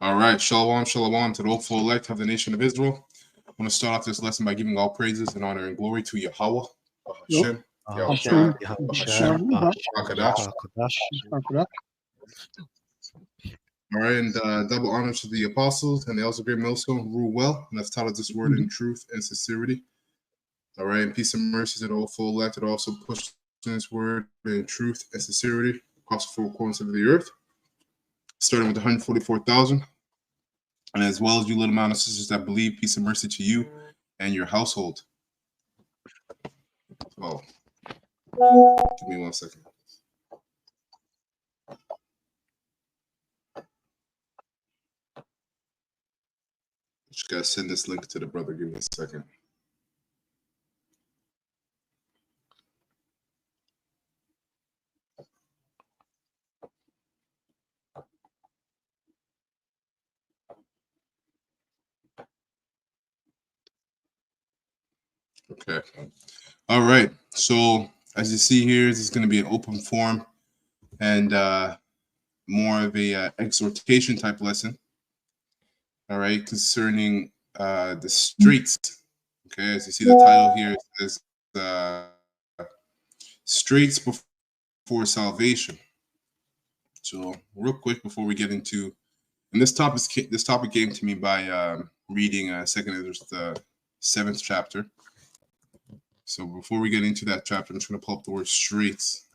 All right, shalom, shalom to the hopeful elect of the nation of Israel. I want to start off this lesson by giving all praises and honor and glory to Yahweh, Hashem, Yahushua, Hashem, Hakadash. All right, and double honor to the apostles and the also great millstone who rule well and have taught this word in truth and sincerity. All right, and peace and mercy to the hopeful elect that also pushed this word in truth and sincerity across the four corners of the earth, starting with 144,000. And as well as you little amount of sisters that believe, peace and mercy to you and your household. Oh, give me 1 second. Just gotta send this link to the brother. Give me a second. Okay. All right. So as you see here, this is going to be an open forum and more of a exhortation type lesson. All right, concerning the Straits. Okay, as you see the title here, it says Straits before salvation. So real quick before we get into, and this topic came to me by reading Second Ezra, the 7th chapter. So before we get into that chapter, I'm just going to pull up the word Straits.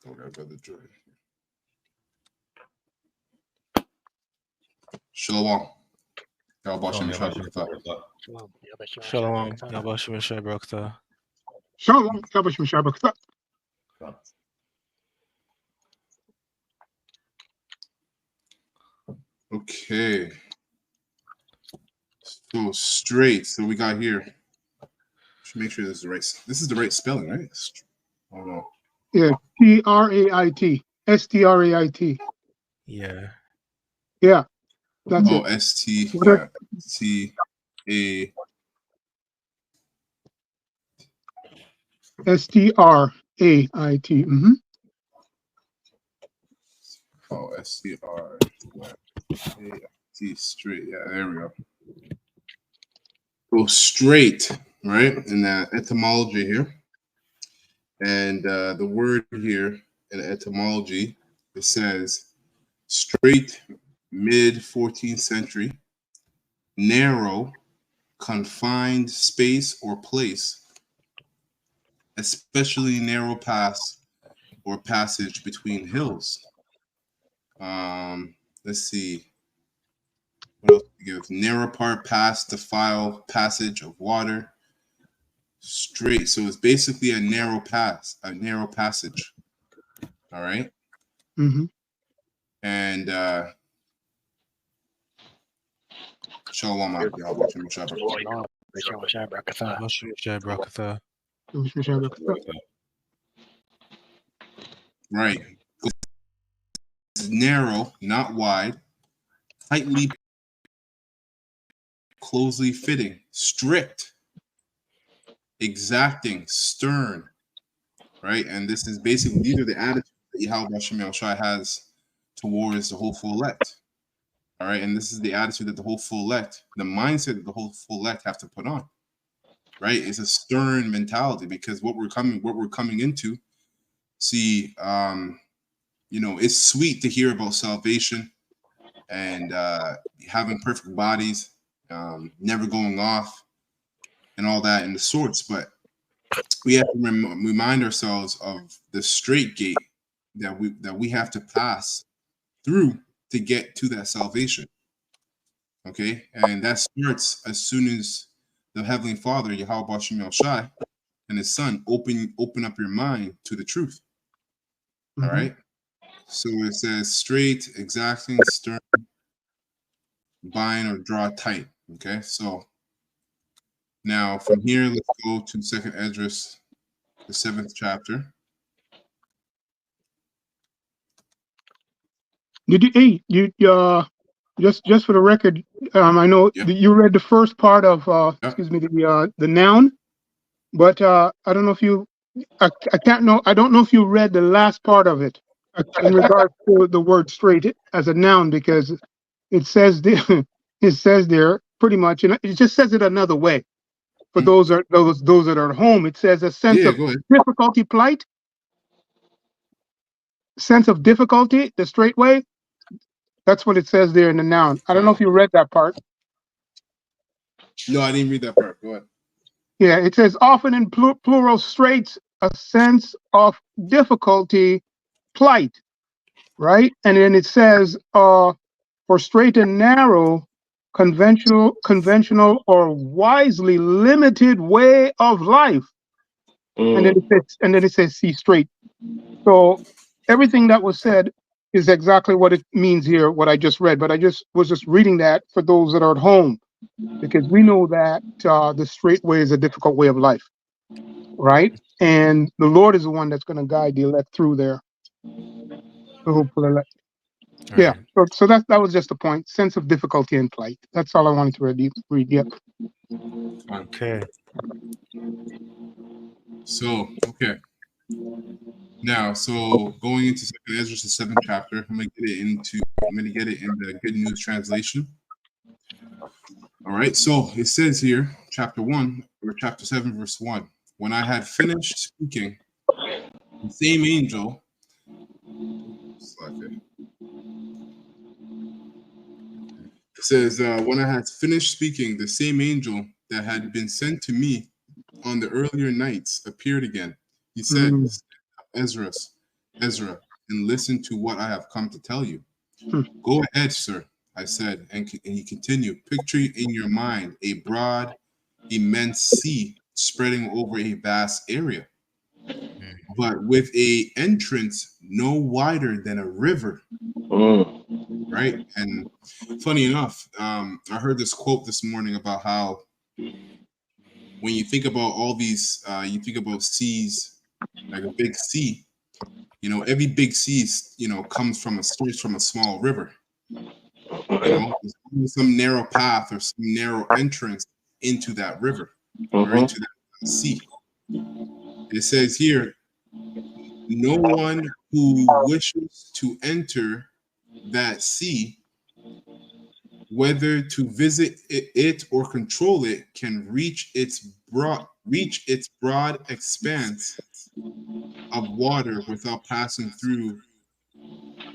All right, Brother Jordan. Shalom. Shalom. Okay. So Straits. So we got here. Should make sure this is the right. This is the right spelling, right? Hold on. Yeah, T-R-A-I-T. S-T-R-A-I-T. Yeah. Yeah. That's it. S-T. Yeah. T-A. S-T-R-A-I-T. Mm-hmm. Oh, S-T-R-A-I-T. Straight. Yeah, there we go. So straight, right? In that etymology here. And the word here in the etymology, it says straight, mid 14th century, narrow, confined space or place, especially narrow pass or passage between hills. Let's see. What else do we give? Narrow part, pass, defile, passage of water. Straight. So it's basically a narrow passage. All right. Mm-hmm. And shalom. Right. It's narrow, not wide, tightly, closely fitting, strict, exacting, stern, right? And this is basically, these are the attitudes that Yahweh Shemel Shai has towards the hopeful elect. All right, and this is the attitude that the hopeful elect, the mindset that the hopeful elect have to put on. Right? It's a stern mentality because what we're coming into, see, it's sweet to hear about salvation and having perfect bodies, never going off, and all that in the sorts. But we have to remind ourselves of the straight gate that we have to pass through to get to that salvation. Okay, and that starts as soon as the Heavenly Father, Yahweh Shemel Shai, and His Son open up your mind to the truth. Mm-hmm. All right. So it says straight, exacting, stern, bind or draw tight. Okay, so now from here, let's go to Second Ezra, the 7th chapter. Did you just for the record, I know Yeah. that you read the first part of Yeah. excuse me, the noun, but I don't know if you I can't know I don't know if you read the last part of it in regards to the word straight as a noun, because it says there, it says there pretty much, and it just says it another way. For Mm. those that are at home, it says a sense Yeah, of go ahead. difficulty, plight, sense of difficulty, the straight way. That's what it says there in the noun. I don't know if you read that part. No, I didn't read that part. Go ahead. Yeah, it says often in plural straits, a sense of difficulty, plight, right? And then it says for straight and narrow, conventional or wisely limited way of life. And then it says see straight. So everything that was said is exactly what it means here, what I just read. But I just was just reading that for those that are at home, because we know that the straight way is a difficult way of life, right? And the Lord is the one that's going to guide the elect through there, the hopeful elect. All Yeah. right. So that was just the point. Sense of difficulty and plight. That's all I wanted to read. Yep. Okay. So, okay. Now, so going into Second Ezra, the 7th chapter, I'm gonna get it in the Good News translation. All right. So it says here, chapter 1 or chapter 7, verse 1. When I had finished speaking, the same angel. It says, when I had finished speaking, the same angel that had been sent to me on the earlier nights appeared again. He said, Ezra, and listen to what I have come to tell you. Go ahead, sir, I said, and he continued. Picture in your mind a broad, immense sea spreading over a vast area, but with a entrance no wider than a river. Right? And funny enough, I heard this quote this morning about how when you think about all these, you think about seas, like a big sea. Every big sea, comes from a small river. There's always some narrow path or some narrow entrance into that river or into that sea. It says here, no one who wishes to enter that sea, whether to visit it or control it, can reach its broad expanse of water without passing through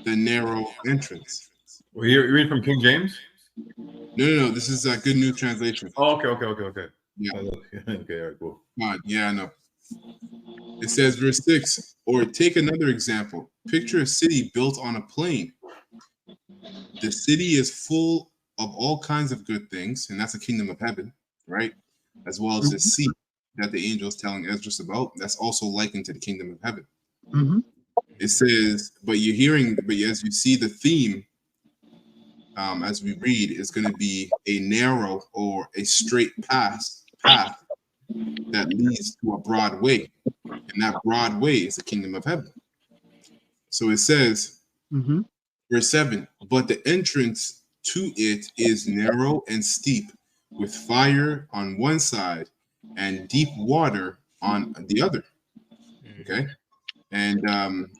the narrow entrance. Well, you're reading from King James? No. This is a Good News translation. Oh, okay. Yeah. Okay, all right, cool. Yeah, no. It says, verse 6, or take another example. Picture a city built on a plain. The city is full of all kinds of good things, and that's the kingdom of heaven, right? As well as the sea that the angel is telling Ezra about. That's also likened to the kingdom of heaven. It says, but as you see, the theme, as we read, is going to be a narrow or a straight path that leads to a broad way. And that broad way is the kingdom of heaven. So it says, verse 7, but the entrance to it is narrow and steep, with fire on one side and deep water on the other. Okay. And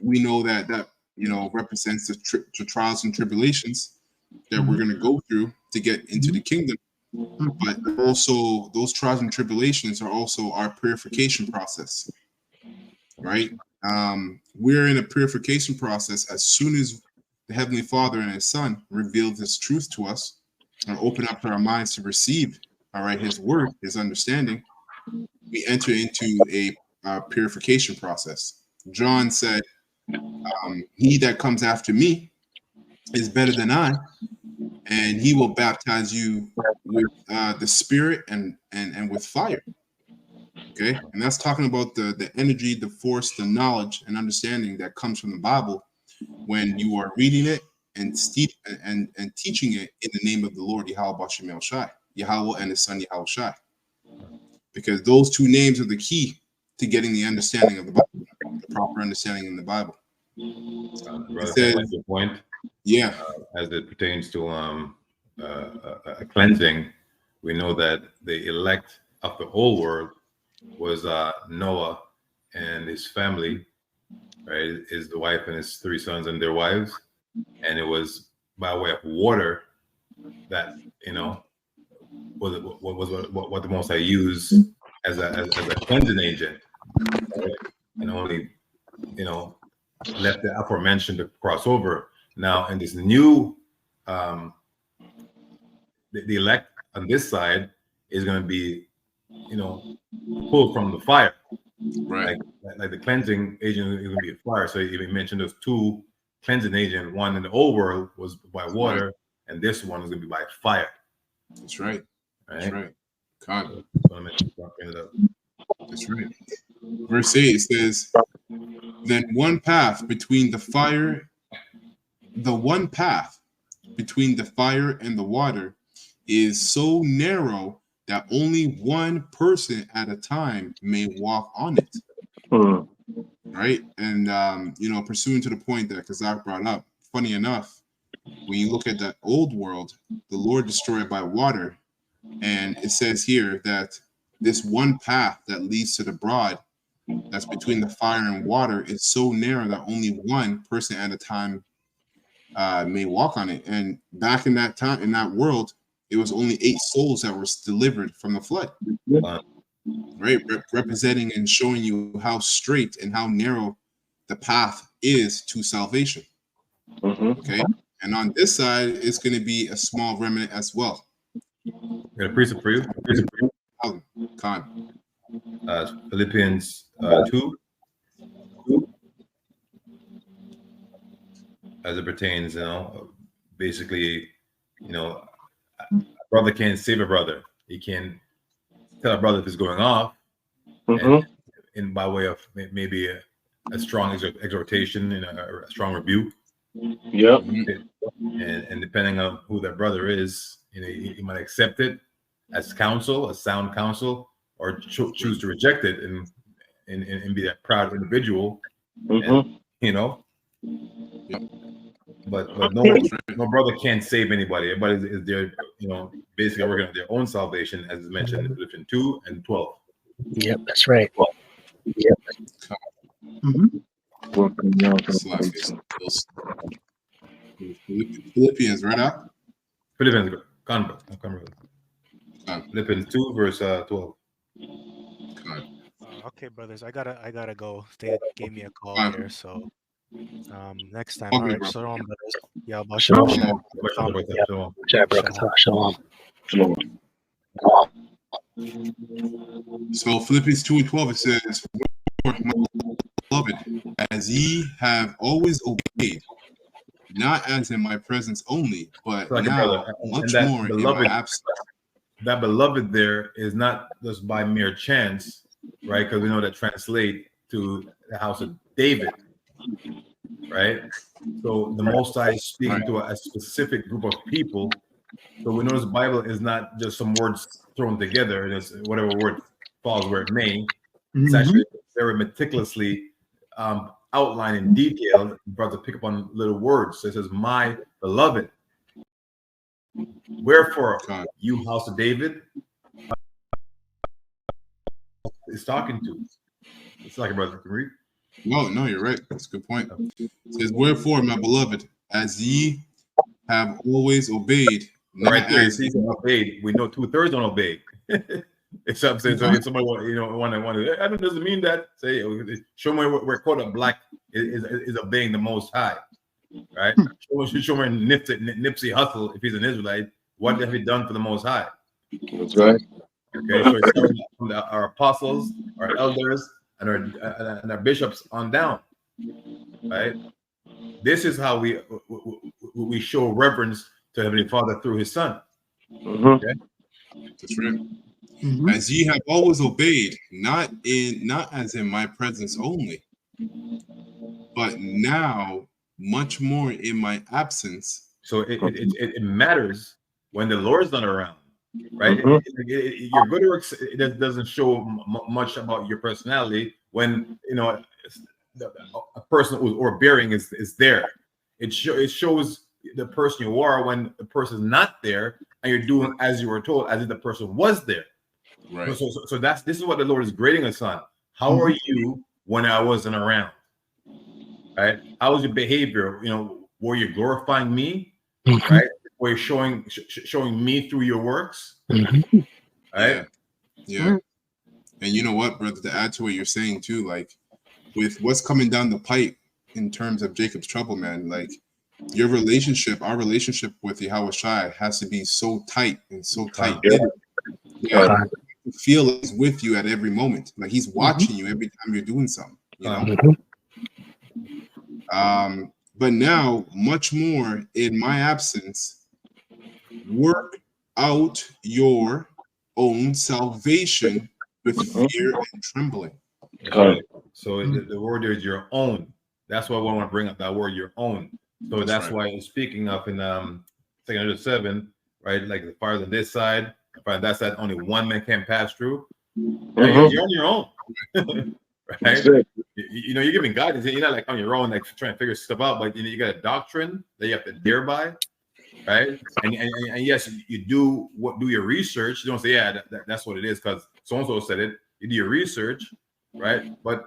we know that represents the trials and tribulations that we're going to go through to get into the kingdom. But also those trials and tribulations are also our purification process, right? We're in a purification process as soon as the Heavenly Father and His Son revealed His truth to us and open up our minds to receive, His word, His understanding. We enter into a purification process. John said, he that comes after me is better than I, and he will baptize you with the Spirit and with fire. Okay, and that's talking about the energy, the force, the knowledge, and understanding that comes from the Bible when you are reading it and teaching it in the name of the Lord Yahweh and His Son Yahweh. Because those two names are the key to getting the understanding of the Bible, the proper understanding in the Bible. It says, good point. Yeah. As it pertains to a cleansing, we know that the elect of the whole world was Noah and his family, right? Is the wife and his 3 sons and their wives, and it was by way of water that what the Most High used as a cleansing agent, right? And only left the aforementioned to cross over. Now in this new, the elect on this side is going to be pulled from the fire, Right. like the cleansing agent is going to be fire. So you mentioned those 2 cleansing agents. One in the old world was by water, and this one is going to be by fire. That's right. That's right. God. That's right. Verse 8, it says, then the one path between the fire and the water is so narrow that only one person at a time may walk on it. Right. And pursuant to the point that Kazak brought up, funny enough, when you look at that old world, the Lord destroyed by water, and it says here that this one path that leads to the broad, that's between the fire and water, is so narrow that only one person at a time may walk on it. And back in that time, in that world, it was only 8 souls that were delivered from the flood. Right, representing and showing you how straight and how narrow the path is to salvation. Okay, and on this side, it's going to be a small remnant as well. Got a precept for you. Khan. Philippians 2, as it pertains, basically, a brother can't save a brother. He can tell a brother if he's going off, and by way of maybe a strong exhortation and a strong rebuke. Yep. And depending on who that brother is, he might accept it as counsel, as sound counsel, or choose to reject it and be that proud individual. And, but no brother can't save anybody. Everybody is there, basically working on their own salvation, as is mentioned in Philippians 2 and 12. Yep, that's right. Yep. Philippians, right up. Philippians 2 verse 12. Okay, brothers, I gotta go. They gave me a call here, so next time. Okay, all right, bro. shalom, brothers. Yeah, Shalom. So Philippians 2 and 12, it says, my beloved, as ye have always obeyed, not as in my presence only, but Like now much more in my absence. That beloved there is not just by mere chance, right? Because we know that translate to the house of David, right? So the Most High is speaking to a specific group of people. So we know the Bible is not just some words thrown together, and it's whatever word falls where it may. It's actually very meticulously outlined in detail. Brother, pick up on little words. So it says, "My beloved, wherefore you house of David." Is talking to. It's like a brother can read. No, you're right. That's a good point. It says, "Wherefore, my beloved, as ye have always obeyed." Right there, you see, obeyed. We know 2/3 don't obey. It's up. So if somebody want, that doesn't mean that. Say, show me where quote black is obeying the Most High, right? Show me Nipsey Hussle, if he's an Israelite, what have he done for the Most High? That's right. Okay, so it's starting from our apostles, our elders, and our bishops on down, right? This is how we show reverence to Heavenly Father through His Son. Okay, that's right. As ye have always obeyed, not as in my presence only, but now much more in my absence. So it matters when the Lord's not around, right? Your good works, it doesn't show much about your personality when a person who's overbearing is there. It shows the person you are when the person's not there, and you're doing as you were told, as if the person was there. Right. So this is what the Lord is grading us on. How are you when I wasn't around? Right? How was your behavior? Were you glorifying me? Right? Were you showing me through your works? Right? Yeah. And you know what, brother, to add to what you're saying too, like with what's coming down the pipe in terms of Jacob's trouble, man, like our relationship with Yahweh Shai has to be so tight and so tight knit. Yeah. Feel like he's with you at every moment. Like he's watching you every time you're doing something, but now much more in my absence, work out your own salvation with fear and trembling. Right. So the word there is your own. That's why I want to bring up that word, your own. So that's why I'm speaking of in 2 7, right? Like the fires on this side, the fire on that side, only one man can pass through. You're on your own. Right? You're giving guidance. You're not like on your own, like trying to figure stuff out, but you got a doctrine that you have to adhere by. Right, and yes, you do your research. You don't say, yeah, that's what it is because so and so said it. You do your research, right? But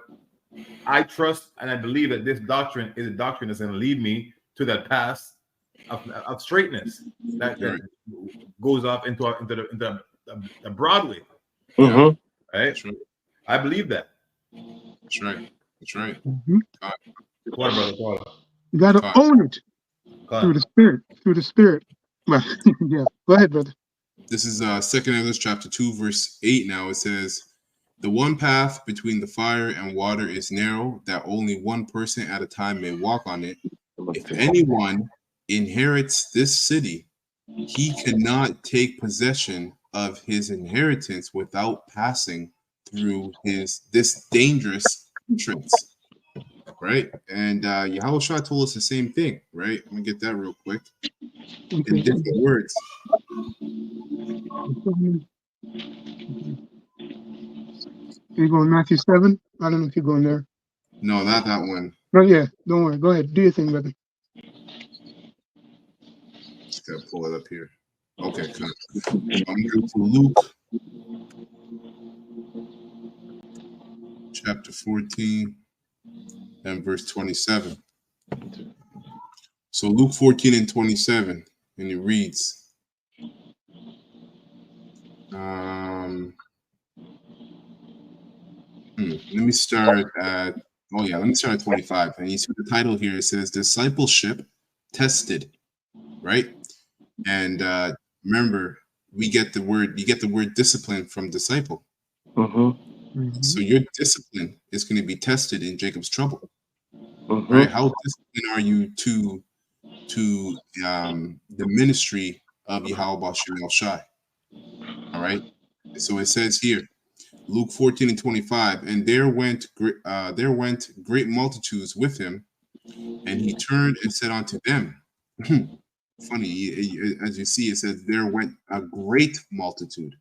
I trust and I believe that this doctrine is a doctrine that's going to lead me to that path of straightness that goes off into the Broadway. Right? I believe that. That's right. That's right. What, brother? You got to own it. Through the spirit. Well, yeah. Go ahead, brother. This is 2 Ezra chapter 2, verse 8 now. It says, the one path between the fire and water is narrow, that only one person at a time may walk on it. If anyone inherits this city, he cannot take possession of his inheritance without passing through this dangerous entrance. Right, and Yahweh Shah told us the same thing, right? Let me get that real quick in different words. You go in Matthew 7? I don't know if you're going there. No, not that one. No, yeah, don't worry. Go ahead. Do your thing, brother. Just gotta pull it up here. Okay, good. I'm going to Luke chapter 14 and verse 27. So Luke 14 and 27, and it reads, let me start at 25. And you see the title here, it says discipleship tested, right? And remember, you get the word discipline from disciple. So your discipline is going to be tested in Jacob's trouble. Right? How disciplined are you to the ministry of Yahweh Shem El Shai? All right. So it says here, Luke 14 and 25, and there went great multitudes with him, and he turned and said unto them, funny, as you see, it says there went a great multitude.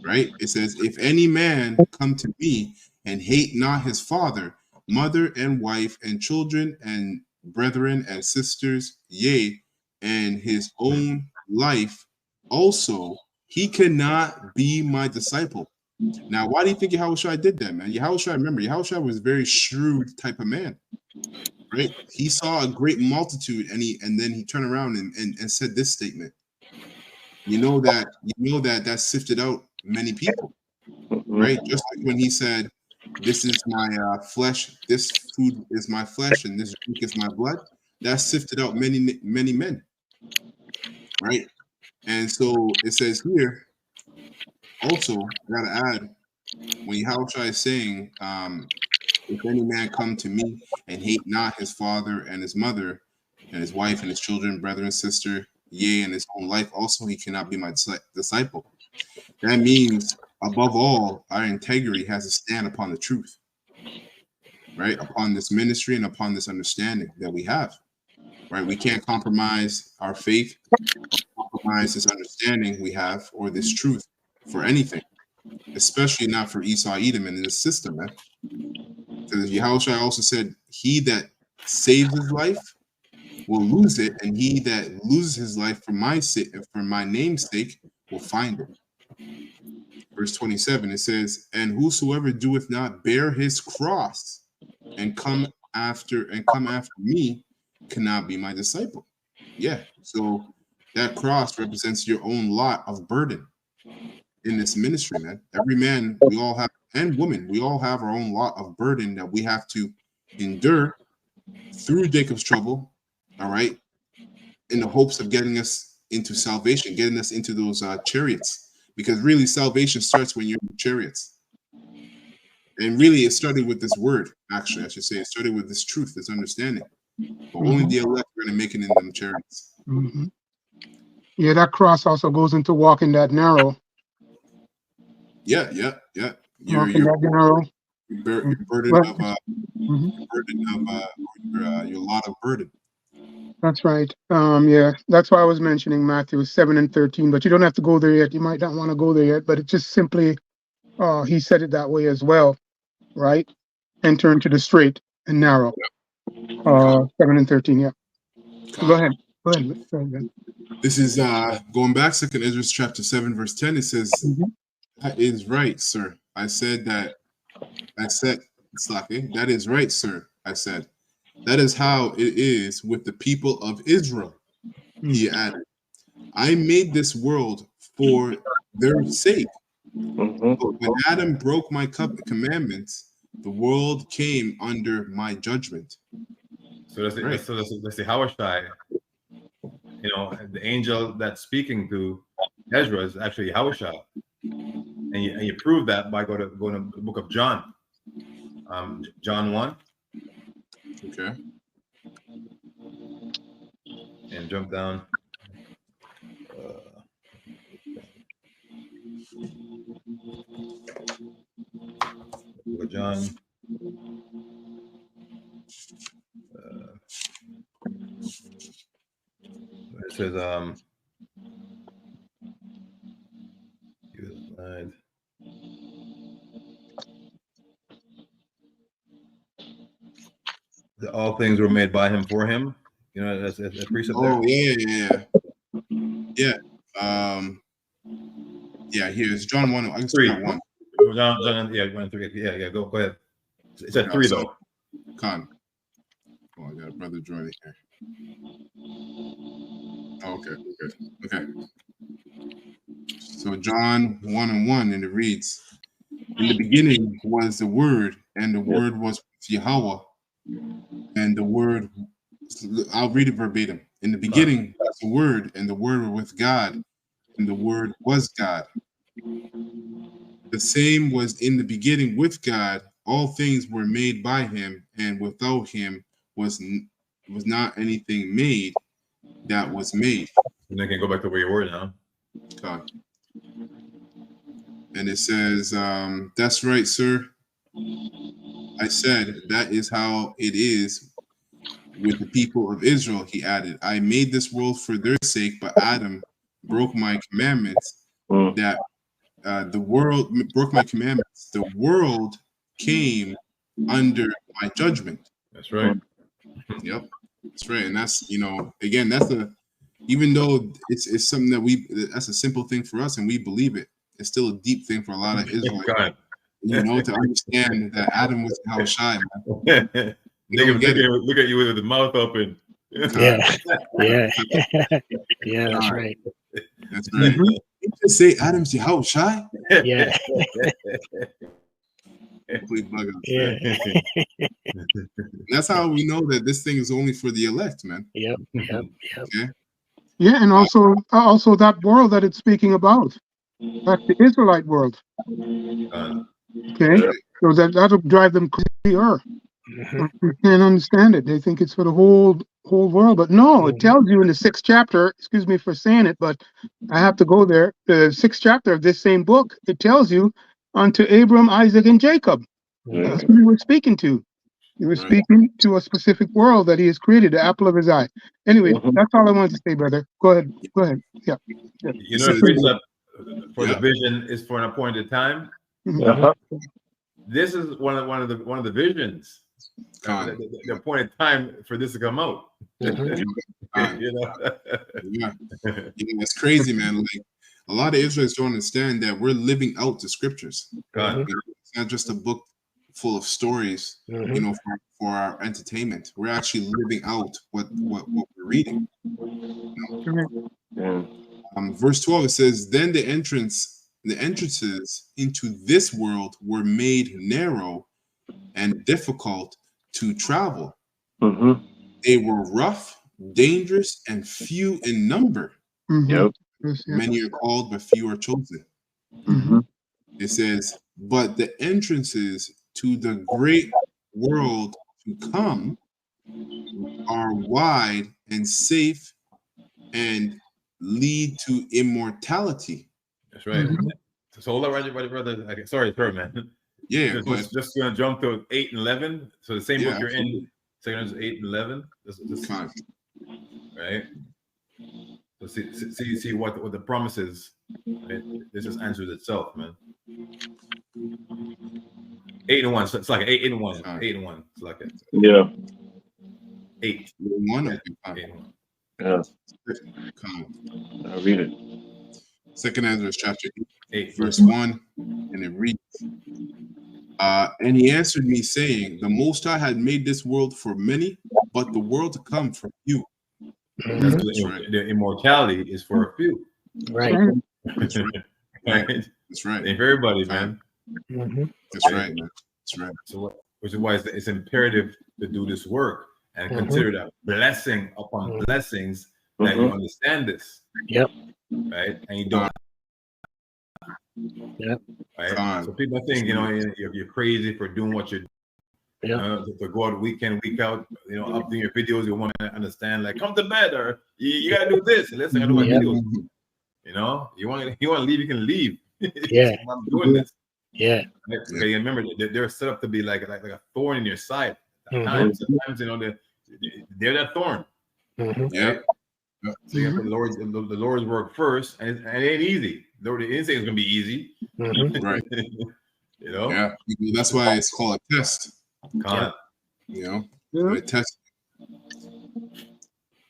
Right? It says, if any man come to me and hate not his father, mother and wife and children and brethren and sisters, yea, and his own life also, he cannot be my disciple. Now, why do you think Yahushua did that, man? Yahushua was a very shrewd type of man, right? He saw a great multitude, and then he turned around and said this statement. You know that sifted out many people, right? Just like when he said, this is my flesh, this food is my flesh, and this drink is my blood. That sifted out many men, right? And so it says here, also, I gotta add, when Yahushua is saying, if any man come to me and hate not his father and his mother and his wife and his children, brother and sister, yea, and his own life, also he cannot be my disciple. That means, above all, our integrity has to stand upon the truth, right? Upon this ministry and upon this understanding that we have, right? We can't compromise our faith, compromise this understanding we have, or this truth for anything, especially not for Esau, Edom, and in this system, man. Because Yahushua also said, he that saves his life will lose it, and he that loses his life for my sake, for my name's sake, will find it. Verse 27, it says, and whosoever doeth not bear his cross and come after me cannot be my disciple. Yeah, so that cross represents your own lot of burden in this ministry, man. Every man, we all have, and woman, we all have our own lot of burden that we have to endure through Jacob's trouble, all right, in the hopes of getting us into salvation, getting us into those chariots. Because really, salvation starts when you're in chariots. And really, it started with this word, actually, I should say. It started with this truth, this understanding. But only the elect are going to make it in them chariots. Mm-hmm. Yeah, that cross also goes into walking that narrow. Yeah. Walking that narrow. Your burden Well, of your lot of burden. that's right. Yeah, that's why I was mentioning Matthew 7 and 13, but you don't have to go there yet. You might not want to go there yet, but it just simply, he said it that way as well, right? Enter into the straight and narrow. 7 and 13, yeah. Go ahead. This is going back, 2nd Ezra chapter 7, verse 10. It says, that is right, sir. That is right, sir. I said, that is how it is with the people of Israel. He added, I made this world for their sake. But when Adam broke my commandments, the world came under my judgment. So that's the Hawashai. You know, the angel that's speaking to Ezra is actually Hawashai, and you prove that by going to the book of John, John 1. Okay. And jump down. Book of John. It says, all things were made by him for him. You know, that's a precept there. Oh, yeah. Here's John 1. I can 3. start 1. John, 1 and 3. Yeah, go ahead. It's at 3 though. Con. Oh, I got a brother joining here. Oh, okay. So John 1 and 1, and it reads, in the beginning was the Word, and the Word was with Yahweh, and the Word, I'll read it verbatim. In the beginning was the Word, and the Word was with God, and the Word was God. The same was in the beginning with God. All things were made by him, and without him was not anything made that was made. And then can go back to where you were now. God. And it says, that's right, sir. I said, that is how it is with the people of Israel, he added. I made this world for their sake, but Adam broke my commandments. That the world broke my commandments. The world came under my judgment. That's right. Yep, that's right. And that's, again, even though it's something that's a simple thing for us and we believe it, it's still a deep thing for a lot of Israelites. To understand that Adam was how shy, man. Look at you with the mouth open. Yeah, that's right. That's right. You just say Adam's how shy? Yeah. Yeah. That's how we know that this thing is only for the elect, man. Yep. Okay. Yeah, and also that world that it's speaking about. That's the Israelite world. Okay. So that'll drive them crazier. They can't understand it. They think it's for the whole world. But no, it tells you in the 6th chapter, excuse me for saying it, but I have to go there. The 6th chapter of this same book, it tells you unto Abram, Isaac, and Jacob. That's who he was speaking to. He was speaking to a specific world that he has created, the apple of his eye. Anyway, that's all I wanted to say, brother. Go ahead. Yeah. You know, the precept for the vision is for an appointed time. Uh-huh. This is one of the visions Con. The appointed time for this to come out. Con. You know? Yeah. It's crazy, man. Like a lot of Israelites don't understand that we're living out the scriptures. God. It's not just a book full of stories, for our entertainment. We're actually living out what we're reading. Verse 12, it says, then the entrances into this world were made narrow and difficult to travel. They were rough, dangerous, and few in number. Yep. Many are called, but few are chosen. It says, but the entrances to the great world to come are wide and safe and lead to immortality. That's right. So hold on, brother. Okay, sorry, man. Yeah, just gonna jump to 8 and 11. So the same book you're absolutely. in, Second 8 and 11. This Fine. Right. So see what the promise is. Right? This just answers itself, man. 8 and 1. So it's like 8 and 1. 8 and 1. It's like it. Yeah. 8. 1. Okay, 8 and 1. Yeah. I'll read it. Second Ezra chapter 8 verse 1, and it reads, and he answered me, saying, the Most High had made this world for many, but the world to come for few. That's right. The immortality is for a few. Right. That's right. Right. That's right. And for everybody, man. That's right, man. That's right. So, which is why it's imperative to do this work and consider that blessing upon blessings that you understand this. Yep. Right. And you don't. Yep. Right. So people think, you're crazy for doing what you're doing. To go out week in, week out, updating your videos, you want to understand, like, come to bed, or you gotta do this. And listen, I do my videos. You want to leave, you can leave. Yeah. I'm doing this. Yeah. Right? Okay, remember, they're set up to be like a thorn in your side. Sometimes, they're that thorn. Yeah. So you have to the Lord's work first, and it ain't easy. The Lord didn't say it's gonna be easy. Right. Yeah. That's why it's called a test. A test.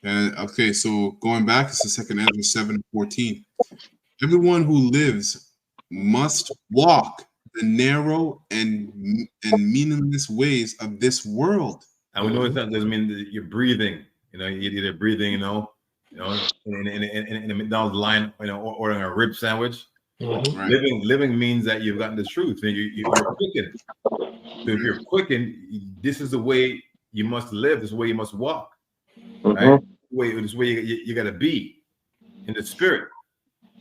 And okay, so going back, it's the second Ezra 7:14. Everyone who lives must walk the narrow and meaningless ways of this world. And we know it doesn't mean that you're breathing. You're either breathing, in the McDonald's line, ordering a rib sandwich. Right. Living means that you've gotten the truth. You're quickened. So if you're quickened, this is the way you must live. This is the way you must walk. Right? This way you got to be in the spirit.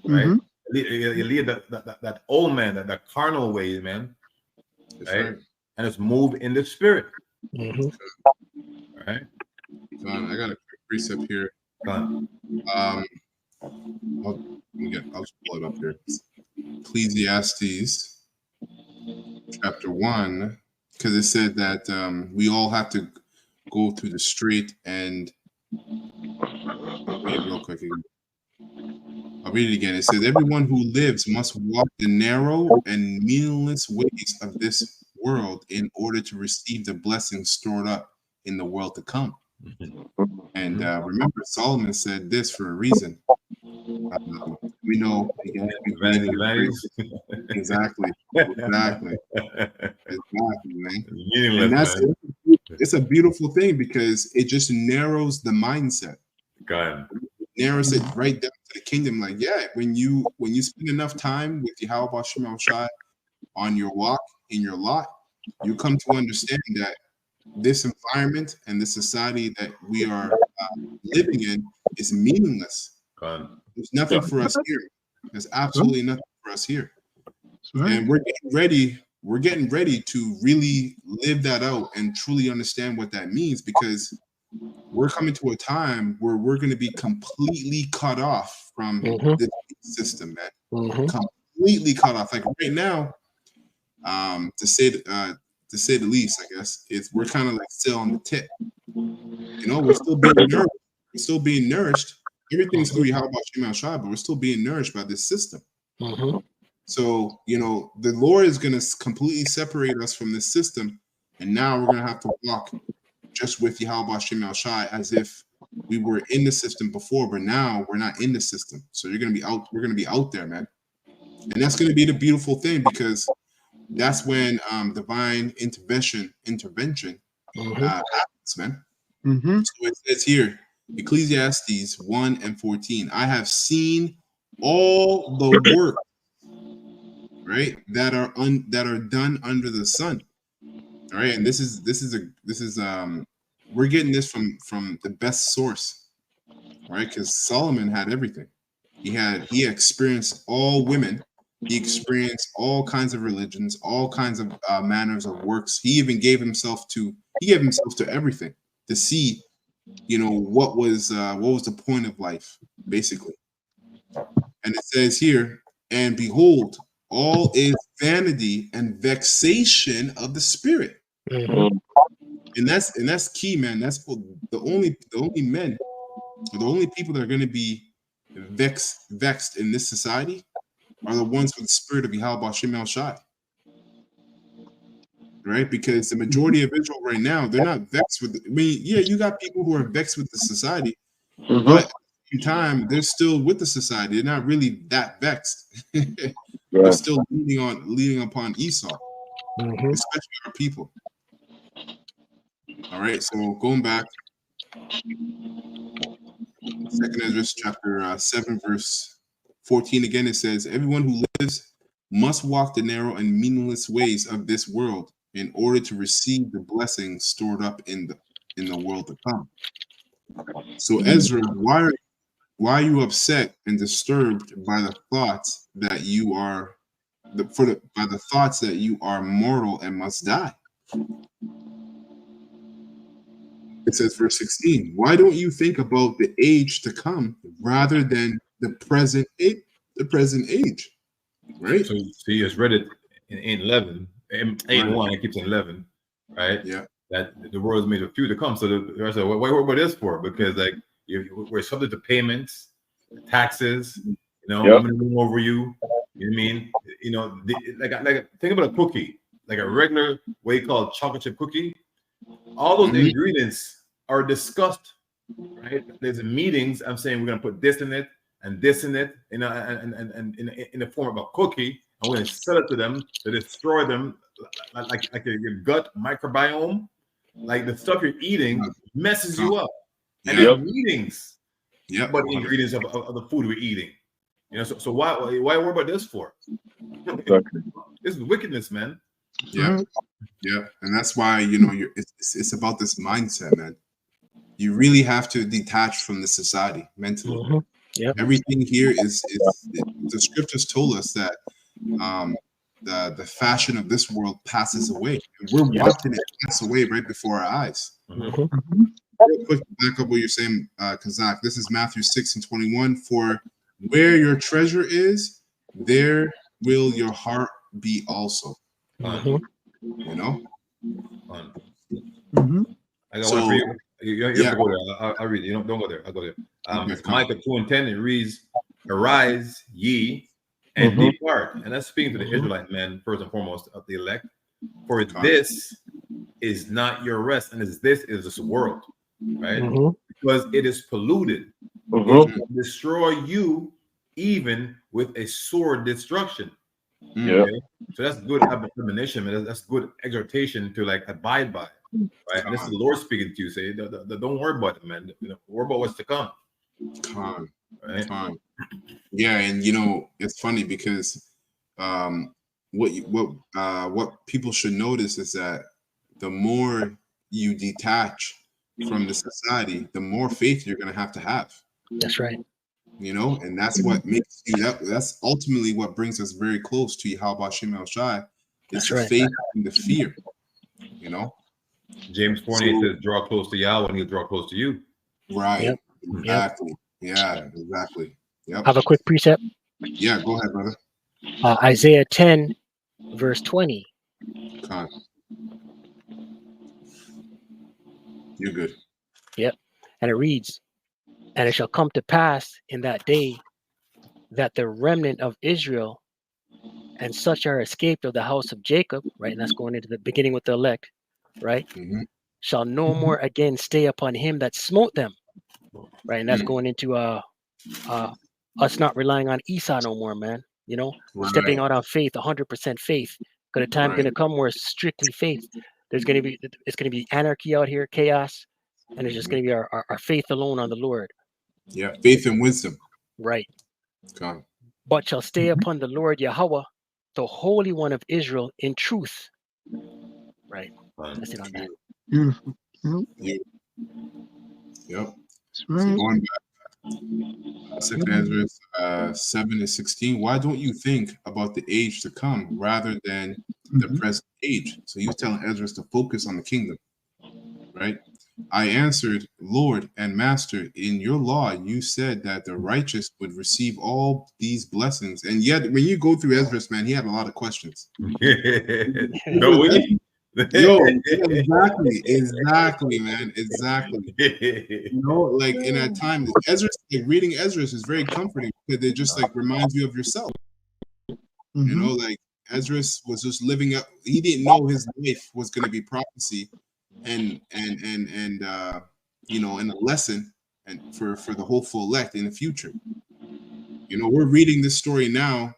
Right? You leave that old man, that carnal way, man. Right? And it's move in the spirit. All right. I got a quick precept here. I'll just pull it up here. Ecclesiastes chapter 1, because it said that we all have to go through the straight and real quick again. I'll read it again. It says, everyone who lives must walk the narrow and meaningless ways of this world in order to receive the blessings stored up in the world to come. And remember, Solomon said this for a reason. We know exactly, man. And it's a beautiful thing because it just narrows the mindset. Narrows it right down to the kingdom. Like, when you spend enough time with Yahweh Shem Shai on your walk in your lot, you come to understand that this environment and the society that we are living in is meaningless. There's nothing for us here. There's absolutely nothing for us here. And we're getting ready to really live that out and truly understand what that means, because we're coming to a time where we're going to be completely cut off from this system, man. Completely cut off. Like right now, to say the least, I guess, we're kind of like still on the tip. We're still being nourished. We're still being nourished. Everything's through Yahweh Shem Shai, but we're still being nourished by this system. So, the Lord is going to completely separate us from this system And now we're going to have to walk just with Yahweh Shem El Shai as if we were in the system before, but now we're not in the system. So you're going to be out. We're going to be out there, man. And that's going to be the beautiful thing, because that's when divine intervention happens, man. Mm-hmm. So it says here, Ecclesiastes 1:14. I have seen all the work, right, that are done under the sun. All right, and this is we're getting this from the best source, right? Because Solomon had everything. He experienced all women. He experienced all kinds of religions, all kinds of manners of works. He even gave himself to everything to see, what was the point of life, basically. And it says here, and behold, all is vanity and vexation of the spirit. Mm-hmm. And that's key, man. That's the only men, or the only people that are going to be vexed in this society are the ones with the spirit of Yahweh Shem El Shai. Right? Because the majority of Israel right now, they're not vexed with. I mean, yeah, you got people who are vexed with the society, but at the same time, they're still with the society. They're not really that vexed. They're still leading upon Esau, especially our people. All right, so going back, 2nd Ezra chapter 7, verse 14 again, it says, everyone who lives must walk the narrow and meaningless ways of this world in order to receive the blessings stored up in the world to come. So Ezra, why are you upset and disturbed by the thoughts that you are mortal and must die? It says, verse 16, why don't you think about the age to come rather than the present age? Right? So you just read it in 11, 8:1, it keeps in 11, right? Yeah. That the world is made of few to come. So I said, what are this for? Because we're subject to payments, taxes, women over you. You know what I mean? Like think about a cookie, like a regular way called chocolate chip cookie. All those ingredients are discussed, right? There's meetings. I'm saying we're gonna put this in it and this in it, and in the form of a cookie, and we're gonna sell it to them to destroy them, like your gut microbiome, like the stuff you're eating messes you up. And there's meetings, but the ingredients of the food we're eating. So why worry about this for? Exactly. This is wickedness, man. Yeah. Yeah, and that's why it's about this mindset, man. You really have to detach from the society mentally. Everything here is the scriptures told us that the fashion of this world passes away, and we're watching it pass away right before our eyes. Real quick, back up what you're saying, Kazak. This is Matthew 6:21. For where your treasure is, there will your heart be also. You know. I got one for you. You have to go there. I'll read it. Don't go there. I'll go there. Micah 2:10. It reads, "Arise, ye, and depart." And that's speaking to the Israelite men first and foremost of the elect. For this is not your rest, and this is this world, right? Because it is polluted. It will destroy you, even with a sword destruction. Okay? So that's good admonition, man. That's good exhortation to abide by, right? And this is the Lord speaking to you. Say, don't worry about it, man. Worry about what's to come. Right? Yeah, and it's funny because what people should notice is that the more you detach from the society, the more faith you're going to have. That's right. And that's what makes that's ultimately what brings us very close to Yahweh Shem El Shai. It's the faith and the fear. James 4:8 says, "Draw close to Yahweh, and He'll draw close to you." Right. Exactly. Yeah. Exactly. Yep. Have a quick precept. Yeah. Go ahead, brother. Isaiah 10, verse 20. You're good. Yep. And it reads, "And it shall come to pass in that day that the remnant of Israel and such are escaped of the house of Jacob," right? And that's going into the beginning with the elect, right, Mhm. shall no more again stay upon him that smote them, right? And that's going into us not relying on Esau no more, man. You know, stepping Right. out on faith, 100% faith. Because the time Right. gonna come where it's strictly faith. It's gonna be anarchy out here, chaos, and it's just gonna be our faith alone on the Lord. Yeah. Faith and wisdom. Right. God. But shall stay upon the Lord Yahweh, the Holy One of Israel, in truth. Right. That's it on that. Beautiful. Yep, Yep. Yep. that's So right. going back, Second Ezra 7-16. Why don't you think about the age to come rather than the Mhm. present age? So he was telling Ezra to focus on the kingdom, right? I answered, Lord and Master, in your law you said that the righteous would receive all these blessings, and yet when you go through Ezra's, man, he had a lot of questions. Don't we? Yo, exactly, man, exactly. You know, like in that time, Ezra, like reading Ezra is very comforting because it just like reminds you of yourself. You know, like Ezra was just living up. He didn't know his life was going to be prophecy, and you know, and a lesson, and for the hopeful elect in the future. You know, we're reading this story now,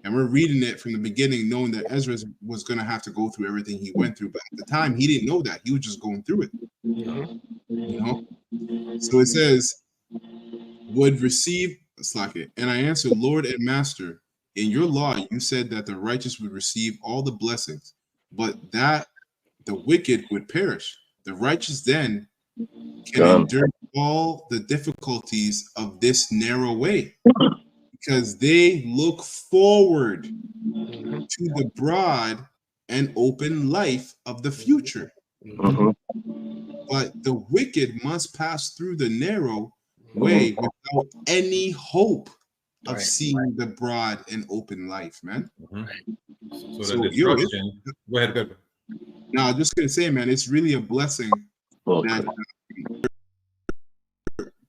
and we're reading it from the beginning, knowing that Ezra was going to have to go through everything he went through. But at the time, he didn't know that. He was just going through it. You know, so it says, would receive slack it. And I answered, Lord and Master, in your law you said that the righteous would receive all the blessings, but that the wicked would perish. The righteous then can endure all the difficulties of this narrow way, because they look forward to the broad and open life of the future. But the wicked must pass through the narrow way without any hope of seeing the broad and open life, man. So the destruction. Go ahead. Now, I'm just gonna say, man, it's really a blessing that,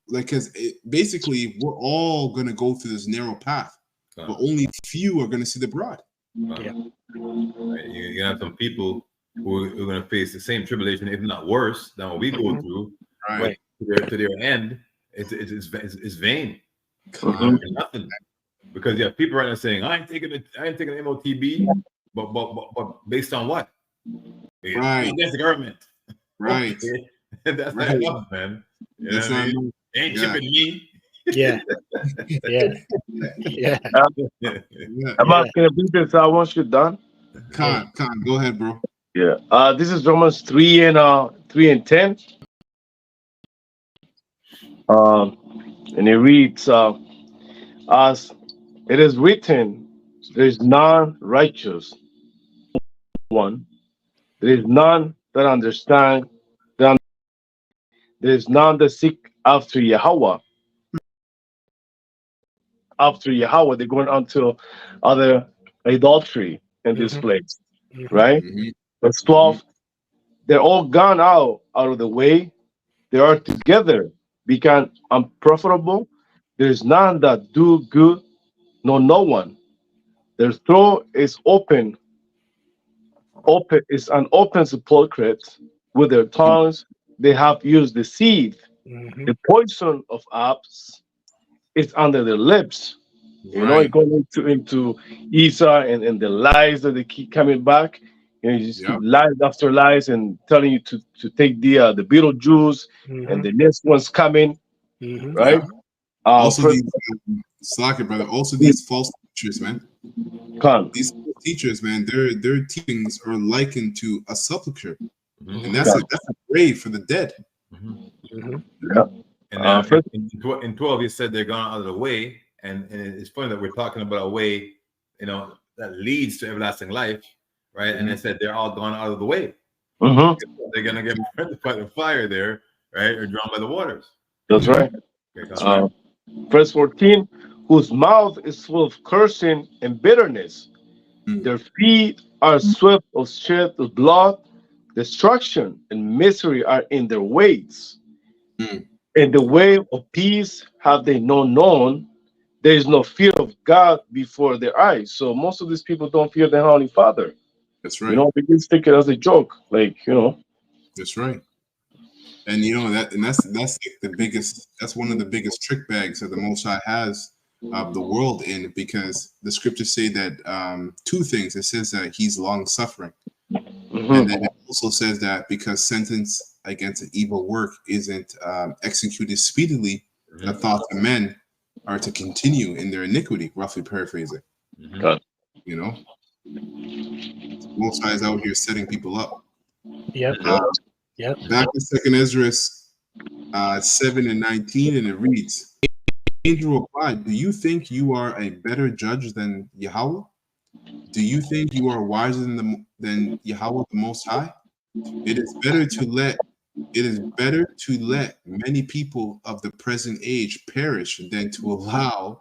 like, because basically we're all gonna go through this narrow path, but only few are gonna see the broad. Yeah. You have some people who are going to face the same tribulation, if not worse, than what we go through. Right. To their end, it's vain. Nothing. Because you have people right now saying, I ain't taking MOTB, but based on what? Right. Against the government. Right. Okay. That's Right. not enough, man. You That's know what I not mean? Ain't chipping me. Yeah. I'm asking a people, so once you're done. Khan, go ahead, bro. Yeah. This is Romans 3:10. And it reads, as it is written, there is none righteous one. There is none that understand. There is none that seek after Yahweh. After Yahweh, they're going on to other idolatry in this place, right? Verse 12, they're all gone out of the way. They are together, become unprofitable. There is none that do good, no one. Their throat is open is an open sepulchre. With their tongues they have used deceit. The poison of apes is under their lips. You know, it going into Esau and the lies that they keep coming back. You know, just lies after lies and telling you to take the Beetlejuice and the next one's coming, right? Also, these slack it, brother. Also, these false teachers, man. These teachers, man, their teachings are likened to a sepulcher, and that's a grave for the dead. And in 12, he said they're gone out of the way, and it's funny that we're talking about a way, you know, that leads to everlasting life, right? And they said they're all gone out of the way. They're gonna get burned by the fire there, right, or drowned by the waters. That's right. Verse 14, whose mouth is full of cursing and bitterness. Their feet are swift of shed of blood. Destruction and misery are in their ways. In the way of peace have they not known. There is no fear of God before their eyes. So most of these people don't fear the Heavenly Father. That's right. You know, they just take it as a joke. Like, you know, That's right. And you know that's like the biggest. That's one of the biggest trick bags that the Most High has of the world in, because the scriptures say that two things. It says that He's long suffering, and then it also says that because sentence against an evil work isn't executed speedily, the thoughts of men are to continue in their iniquity. Roughly paraphrasing. You know, Most High is out here setting people up. Yep. Yep. Back in Second Ezra 7:19, and it reads, "Angel replied, do you think you are a better judge than Yahweh? Do you think you are wiser than Yahweh the Most High? It is better to let many people of the present age perish than to allow."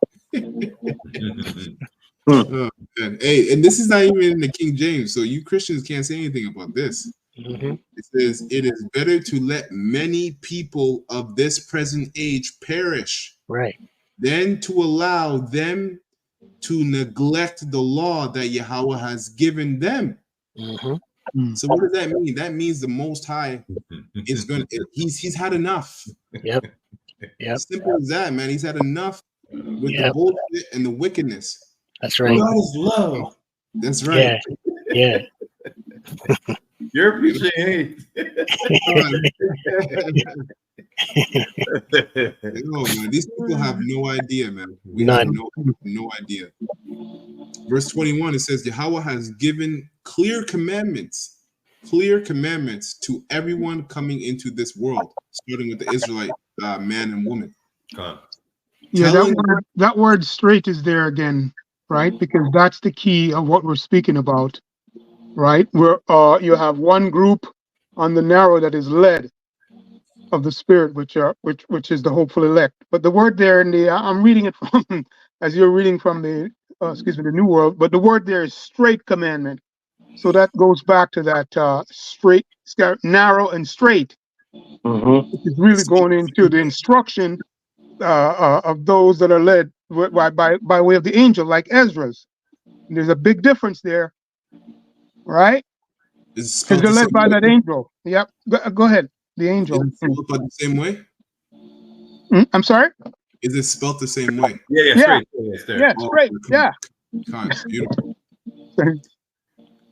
Oh, man. Hey, and this is not even in the King James, so you Christians can't say anything about this. It says, "It is better to let many people of this present age perish, Right, than to allow them to neglect the law that Yahweh has given them." So what does that mean? That means the Most High is going to, he's had enough. Yep. Yep. Simple as that, man. He's had enough with the bullshit and the wickedness. That's right. God is love. That's right. Yeah. You're preaching hate. No, man, these people have no idea, man. We None. have no idea. Verse 21, it says, Yahweh has given clear commandments to everyone coming into this world, starting with the Israelite man and woman. Yeah, that word straight is there again, right? Because that's the key of what we're speaking about, right? Where you have one group on the narrow that is led of the Spirit, which is the hopeful elect. But the word there in the I'm reading it from as you're reading from the the New World, but the word there is straight commandment. So that goes back to that straight, narrow, and straight. Which is really going into the instruction of those that are led by way of the angel, like Ezra's. And there's a big difference there, right? Because they're led by that angel. Yep. Go ahead. The angel. Is it spelled the same way? I'm sorry? Is it spelled the same way? Yeah, straight. Yeah, straight. Yeah. Beautiful.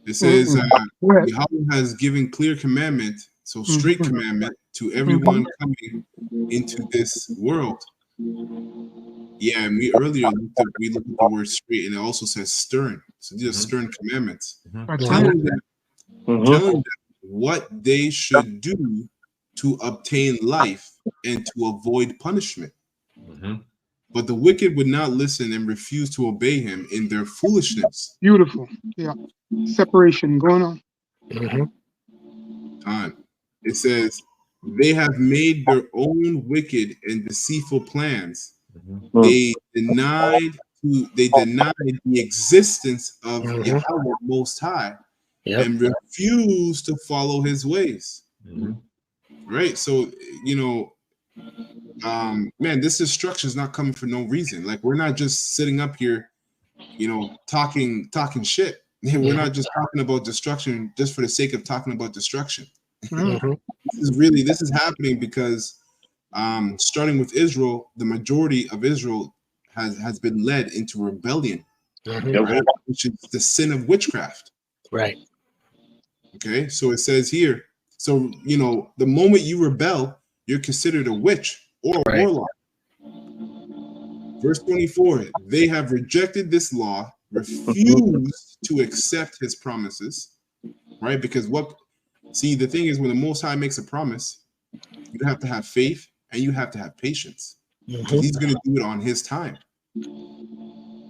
It says, Yahweh has given clear commandment, so straight commandment, to everyone coming into this world. Yeah, and we earlier looked at the word straight, and it also says stern. So these are stern commandments. Telling them what they should do to obtain life and to avoid punishment. But the wicked would not listen and refuse to obey him in their foolishness. Beautiful. Yeah. Separation going on. It says, they have made their own wicked and deceitful plans. They denied the existence of Yahweh Most High and refused to follow his ways. Right? So, man, this destruction is not coming for no reason. Like, we're not just sitting up here, talking shit. We're not just talking about destruction just for the sake of talking about destruction. This is happening because starting with Israel, the majority of Israel has been led into rebellion, right? Which is the sin of witchcraft. Right. Okay, so it says here, so the moment you rebel, you're considered a witch or a warlock. Verse 24, they have rejected this law, refused to accept his promises, right? Because the thing is, when the Most High makes a promise, you have to have faith and you have to have patience. Because he's going to do it on his time.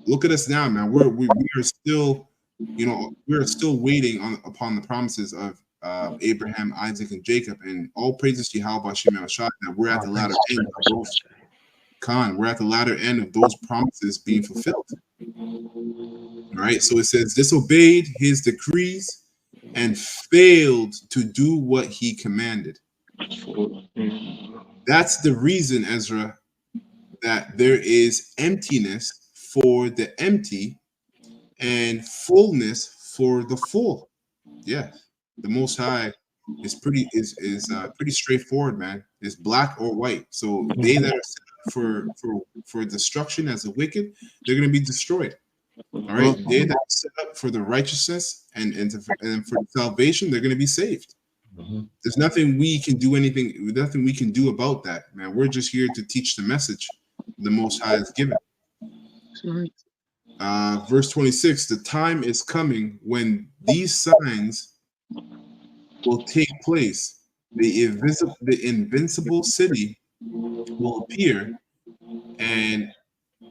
Look at us now, man. We are still, we're still waiting upon the promises of Abraham, Isaac, and Jacob, and all praises to Yahweh Shem Shai that we're at the latter end of those. We're at the latter end of those promises being fulfilled. All right. So it says, disobeyed his decrees and failed to do what he commanded. That's the reason, Ezra, that there is emptiness for the empty and fullness for the full. Yeah. The Most High is pretty straightforward, man. It's black or white. So they that are set up for destruction as the wicked, they're gonna be destroyed. All right, they that are set up for the righteousness and for salvation, they're gonna be saved. There's nothing we can do about that, man. We're just here to teach the message the Most High has given. Verse 26, the time is coming when these signs will take place. The invincible city will appear, and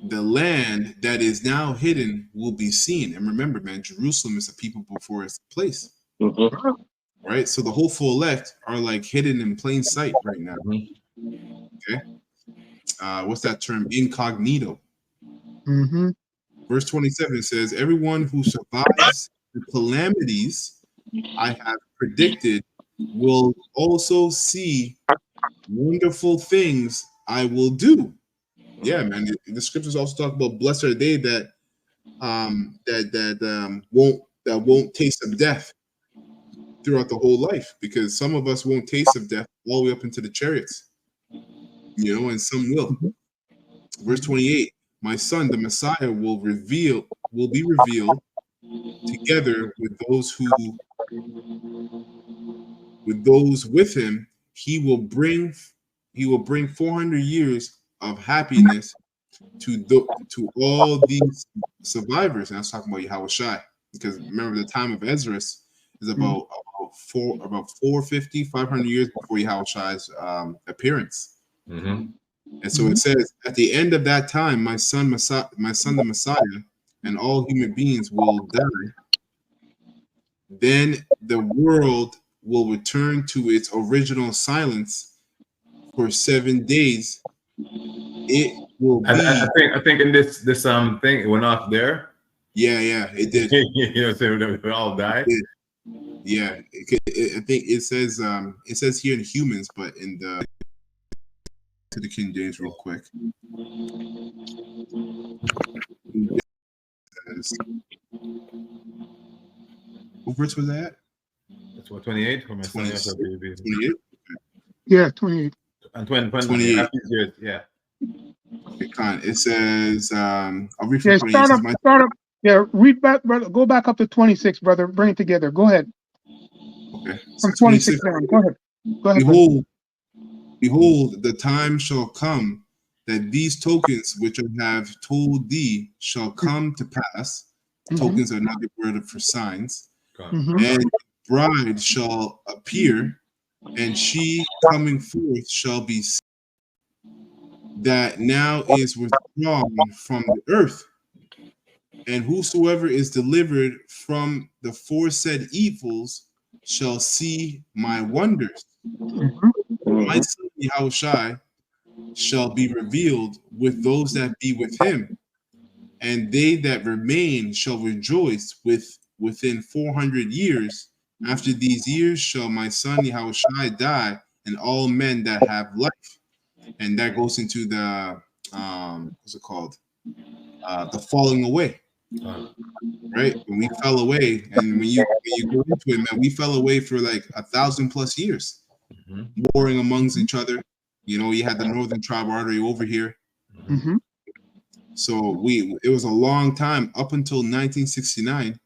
the land that is now hidden will be seen. And remember, man, Jerusalem is a people before it's a place. Right? So the hopeful elect are like hidden in plain sight right now. Okay. What's that term? Incognito. Verse 27 says, everyone who survives the calamities I have predicted will also see wonderful things I will do. Yeah, man. The scriptures also talk about blessed are they that won't taste of death throughout the whole life, because some of us won't taste of death all the way up into the chariots, and some will. Verse 28, my son, the Messiah, will be revealed together with those with him. He will bring 400 years of happiness to all these survivors. And I was talking about Yahweh Shai, because remember the time of Ezra is about 450, 500 years before Yahweh Shai's appearance. And so it says, at the end of that time, my son the Messiah, and all human beings will die. Then the world will return to its original silence for 7 days. It will be. I think in this thing it went off there. Yeah, it did. So we all died. Yeah, I think it says here in humans, but in the King James real quick. What verse was that? That's what 28 or my 28. Yeah, 28. And 28 years, yeah. It says, I'll read Yeah, from 28. start up. Yeah, read back, brother. Go back up to 26, brother. Bring it together. Go ahead. Okay. From 26 down. Go ahead. Behold, the time shall come that these tokens which I have told thee shall come to pass. Tokens are another word for signs. And bride shall appear, and she coming forth shall be seen, that now is withdrawn from the earth. And whosoever is delivered from the foresaid evils shall see my wonders. My son Yahushai shall be revealed with those that be with him, and they that remain shall rejoice within 400 years. After these years shall my son Yahushai die, and all men that have life. And that goes into the what's it called? The falling away. Right? When we fell away, and when you go into it, man, we fell away for like 1,000+ years, warring amongst each other. You had the northern tribe already over here. So it was a long time up until 1969.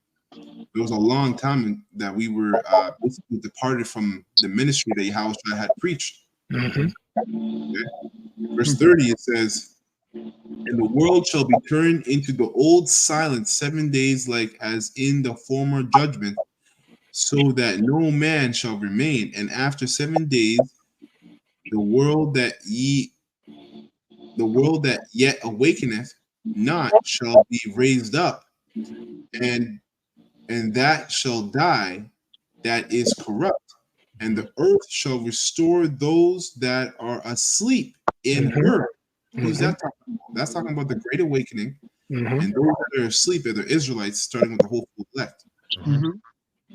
It was a long time that we were basically departed from the ministry that Yahweh had preached. Okay? Verse 30, it says, and the world shall be turned into the old silence 7 days, like as in the former judgment, so that no man shall remain. And after 7 days, the world that yet awakeneth not shall be raised up, and that shall die that is corrupt, and the earth shall restore those that are asleep in her. Who's that talking about? That's talking about the Great Awakening, and those that are asleep are the Israelites, starting with the hopeful elect.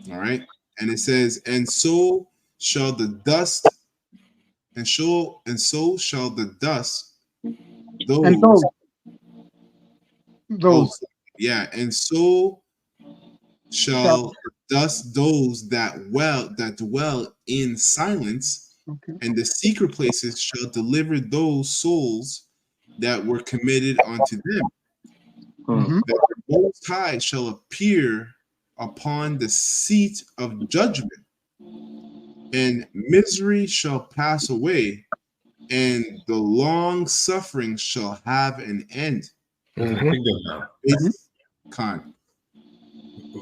All right, and it says, and so shall the dust, and so shall the dust. Those. Yeah, and so shall the Thus, those that dwell in silence Okay. and the secret places shall deliver those souls that were committed unto them. Mhm. That the Most High shall appear upon the seat of judgment, and misery shall pass away, and the long suffering shall have an end. It's in kingdom now. It's Khan.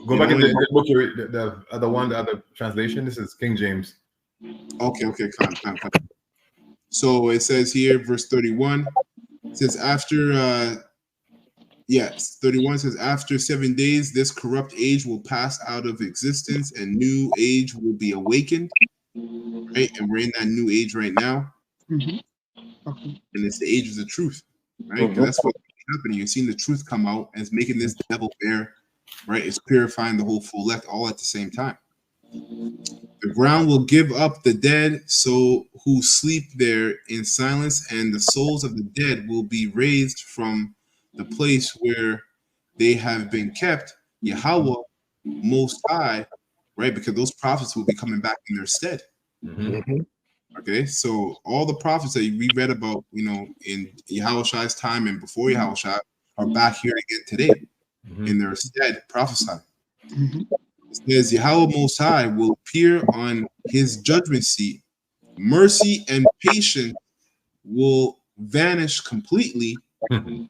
Go You back know, in the book, the other one, the other translation. This is King James. Okay, Khan. So it says here, verse 31, it says after 31 says after 7 days, this corrupt age will pass out of existence, and new age will be awakened. Right, and we're in that new age right now, Mhm. Okay. and it's the age of the truth, right? Because that's what's happening. You're seeing the truth come out, and it's making this devil bear, right? It's purifying the whole full elect all at the same time. The ground will give up the dead, so who sleep there in silence, and the souls of the dead will be raised from the place where they have been kept. Yahweh Most High, right? Because those prophets will be coming back in their stead. Okay, so all the prophets that we read about, in Yahushai's time and before Yahushai are back here again today in their stead prophesying. Mhm. It says Yahweh Most High will appear on his judgment seat. Mercy and patience will vanish completely. And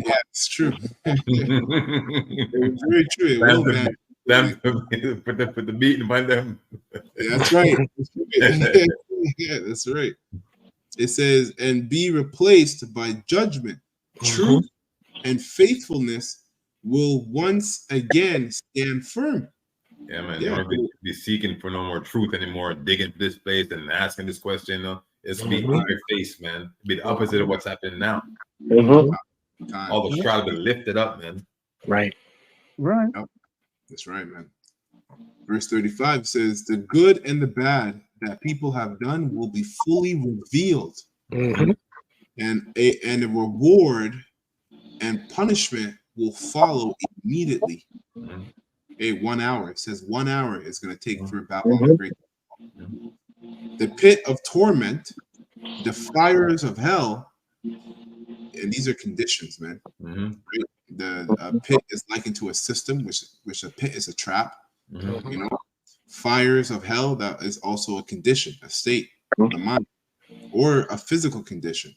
yeah, it's true. It's very true. It will vanish. Put the beat and find them. Yeah, that's right. Yeah, that's right. It says, and be replaced by judgment. Truth and faithfulness will once again stand firm. Yeah, man. Yeah. You don't be seeking for no more truth anymore, digging this place and asking this question. It's be in your face, man. Be the opposite of what's happening now. All the shroud be lifted up, man. Right. Right. Yep. That's right, man. Verse 35 says, the good and the bad that people have done will be fully revealed. And a reward and punishment will follow immediately. 1 hour. It says 1 hour is going to take for Babylon the Great. The pit of torment, the fires of hell, and these are conditions, man. The pit is likened to a system, which a pit is a trap. Fires of hell, that is also a condition, a state of the mind, or a physical condition.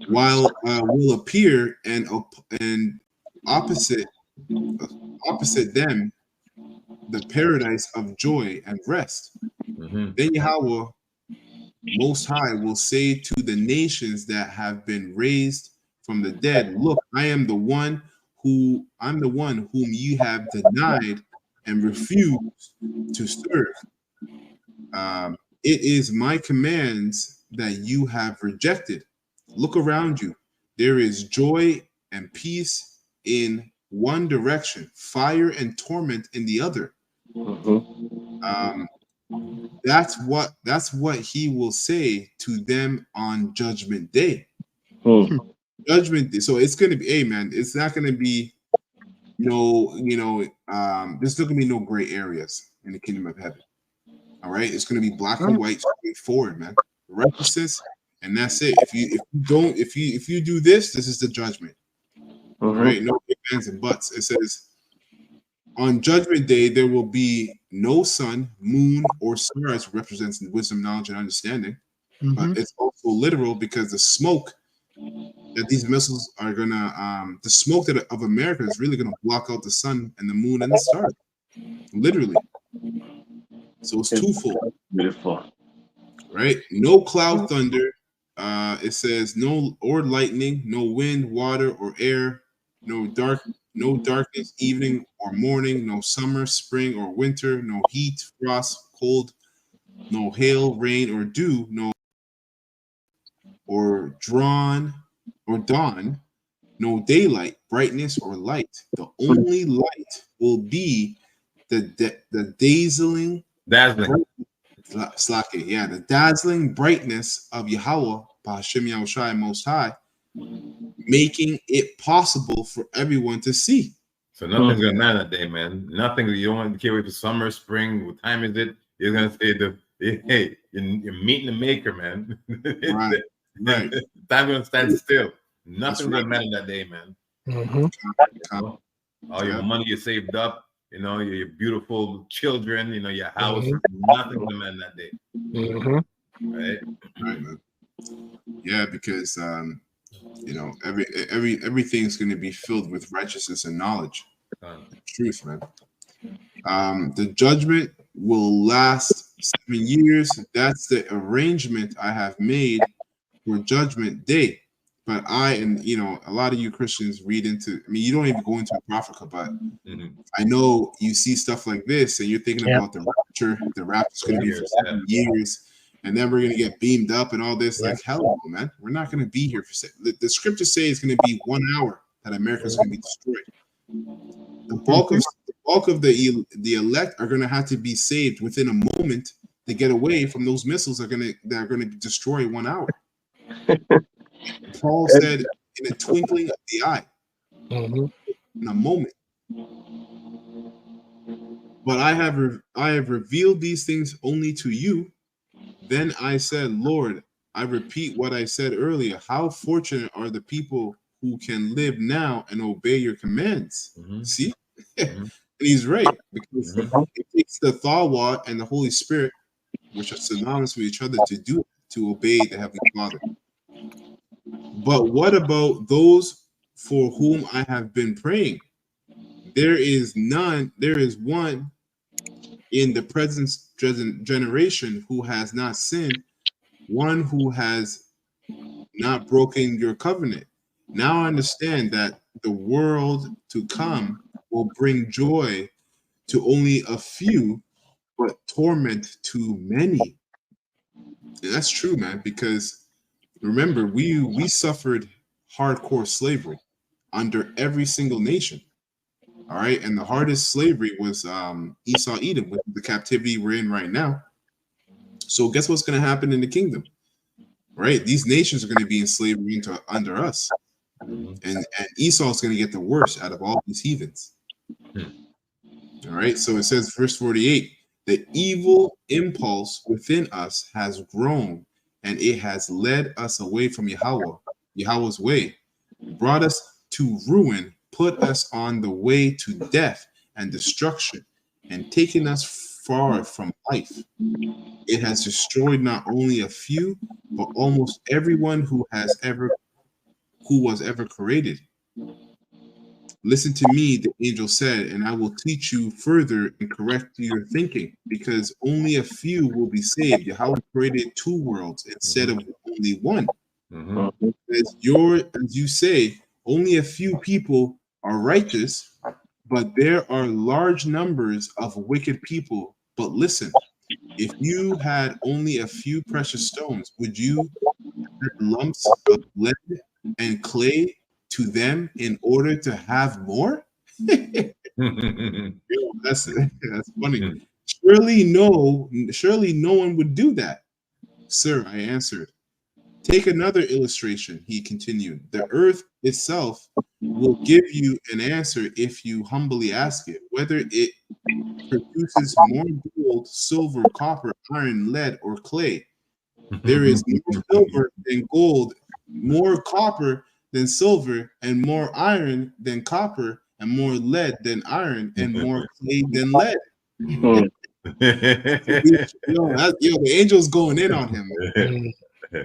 While will appear and opposite them the paradise of joy and rest. Then Yahweh Most High will say to the nations that have been raised from the dead, look, I am the one whom you have denied and refused to serve. It is my commands that you have rejected. Look around you. There is joy and peace in one direction, fire and torment in the other. That's what he will say to them on Judgment Day. Judgment Day. So it's gonna be, hey man, it's not gonna be there's not gonna be no gray areas in the kingdom of heaven. All right, it's gonna be black and white, straightforward, man. Righteousness, and that's it. If you do this, this is the judgment. All right, no ifs, ands, and buts. It says on Judgment Day there will be no sun, moon, or stars. Represents wisdom, knowledge, and understanding. But it's also literal because the smoke that these missiles are gonna, the smoke of America is really gonna block out the sun and the moon and the stars, literally. So it's twofold. Beautiful. Right? No cloud, thunder. It says no or lightning, no wind, water, or air, no darkness, evening or morning, no summer, spring, or winter, no heat, frost, cold, no hail, rain, or dew, no or dawn, no daylight, brightness, or light. The only light will be the dazzling the dazzling brightness of Yahweh, Ba'Hashem Yahushai Most High, making it possible for everyone to see. So nothing's gonna matter that day, man. Nothing. You don't want to care if it's summer, spring. What time is it? You're gonna say hey, you're meeting the maker, man. Right. Right. Time's gonna stand still. Nothing's right. gonna matter that day, man. All your Yeah. money you saved up, your beautiful children, your house. Nothing's gonna matter that day. Right. Right, man. Yeah, because everything's going to be filled with righteousness and knowledge, truth, man. The judgment will last 7 years. That's the arrangement I have made for Judgment Day. But a lot of you Christians read into. I mean, you don't even go into Apocrypha, but I know you see stuff like this, and you're thinking about the rapture. The rapture's going to be for 7 years. And then we're going to get beamed up and all this. Like, hell no, man. We're not going to be here for the scriptures say it's going to be 1 hour that America's going to be destroyed. The bulk of the elect are going to have to be saved within a moment to get away from those missiles that are going to destroy 1 hour. Paul said, in a twinkling of the eye, in a moment. But I have revealed these things only to you. Then I said, Lord, I repeat what I said earlier. How fortunate are the people who can live now and obey your commands. See? And he's right, because it takes the Thawa and the Holy Spirit, which are synonymous with each other, to obey the Heavenly Father. But what about those for whom I have been praying? There is one in the present generation who has not sinned, one who has not broken your covenant. Now I understand that the world to come will bring joy to only a few, but torment to many. And that's true, man, because remember, we suffered hardcore slavery under every single nation. All right, and the hardest slavery was Esau Edom, with the captivity we're in right now. So guess what's going to happen in the kingdom? Right, these nations are going to be in slavery under us, and Esau's going to get the worst out of all these heathens. All right, so it says, verse 48, the evil impulse within us has grown, and it has led us away from Yahweh's way, brought us to ruin, put us on the way to death and destruction, and taken us far from life. It has destroyed not only a few, but almost everyone who was ever created. Listen to me, the angel said, and I will teach you further and correct your thinking, because only a few will be saved. Yahweh created 2 worlds instead of only one. As you say, only a few people are righteous, but there are large numbers of wicked people. But listen, if you had only a few precious stones, would you add lumps of lead and clay to them in order to have more? That's funny. Surely no one would do that. Sir, I answered. Take another illustration, he continued. The earth itself will give you an answer if you humbly ask it, whether it produces more gold, silver, copper, iron, lead, or clay. There is more silver than gold, more copper than silver, and more iron than copper, and more lead than iron, and more clay than lead. The angel's going in on him.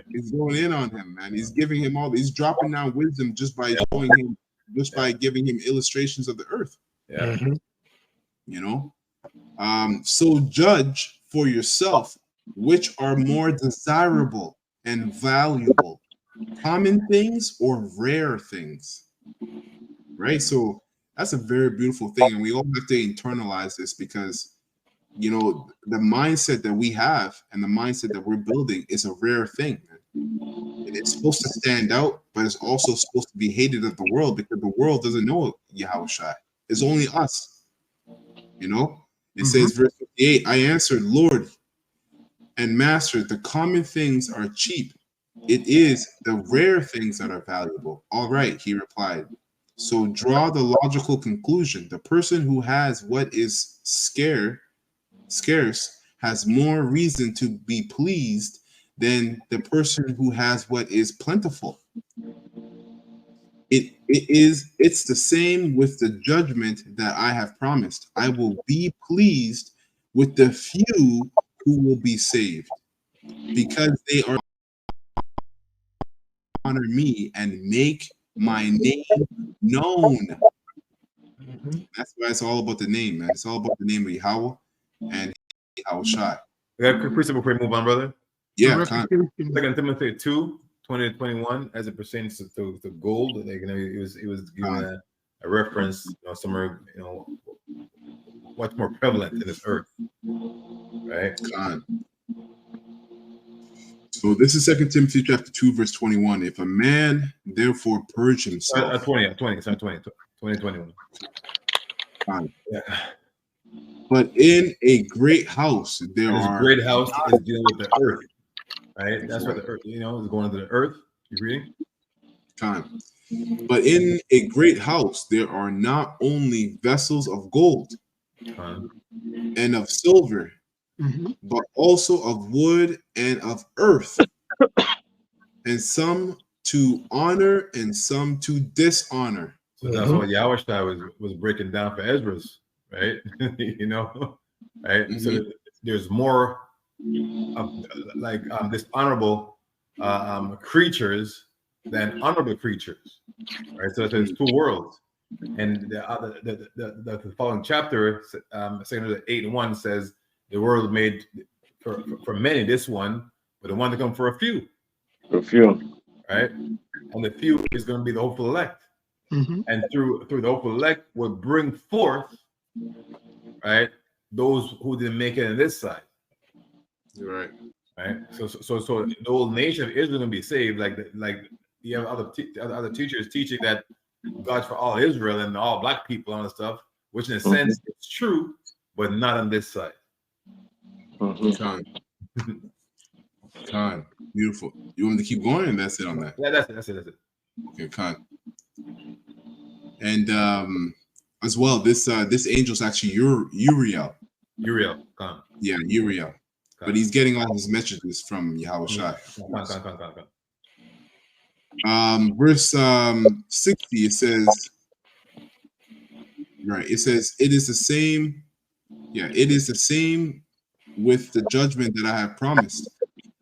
He's going in on him, man. He's giving him he's dropping down wisdom just by showing him, by giving him illustrations of the earth. So judge for yourself which are more desirable and valuable, common things or rare things. Right? So that's a very beautiful thing, and we all have to internalize this, because the mindset that we have and the mindset that we're building is a rare thing. And it's supposed to stand out, but it's also supposed to be hated of the world, because the world doesn't know Yahushua. It's only us. It says, verse 58, I answered, Lord and Master, the common things are cheap. It is the rare things that are valuable. All right, he replied. So draw the logical conclusion. The person who has what is scarce has more reason to be pleased than the person who has what is plentiful. It's the same with the judgment that I have promised. I will be pleased with the few who will be saved, because they are honor me and make my name known. That's why it's all about the name, man. It's all about the name of Yahweh and Yahweh Shai. We got a quick question before we move on, brother. Yeah, Reputation. 2 Timothy 2, 20-21, as it pertains to gold. Like, you know, it was giving a reference, you know, somewhere, you know, what's more prevalent in this earth, right? So this is 2 Timothy chapter 2, verse 21. If a man therefore purge himself. 2021. Yeah. But in a great house, there This are great house is dealing with the earth, right? That's what the earth, you know, is going into the earth. You reading? time. But in a great house, there are not only vessels of gold and of silver, but also of wood and of earth, and some to honor and some to dishonor. So that's what Yahweh was breaking down for Ezra's, right? You know, right? So there's more of dishonorable creatures than honorable creatures, right? So there's two worlds. And the following chapter, 2 8:1 says the world made for many, this one, but the one to come for a few. A few. Right? And the few is going to be the hopeful elect. And through the hopeful elect will bring forth, right, those who didn't make it on this side. Right. Right. So the whole nation of Israel is going to be saved. Like you have other teachers teaching that God's for all Israel and all black people and all that stuff, which in a sense it's true, but not on this side. Con. Beautiful. You want me to keep going, and that's it on that? Yeah, that's it. Okay, con. And as well, this angel's actually Uriel. Uriel, con. Yeah, Uriel. But he's getting all his messages from Yahweh Shai. Verse 60, it says, right, it says, it is the same with the judgment that I have promised.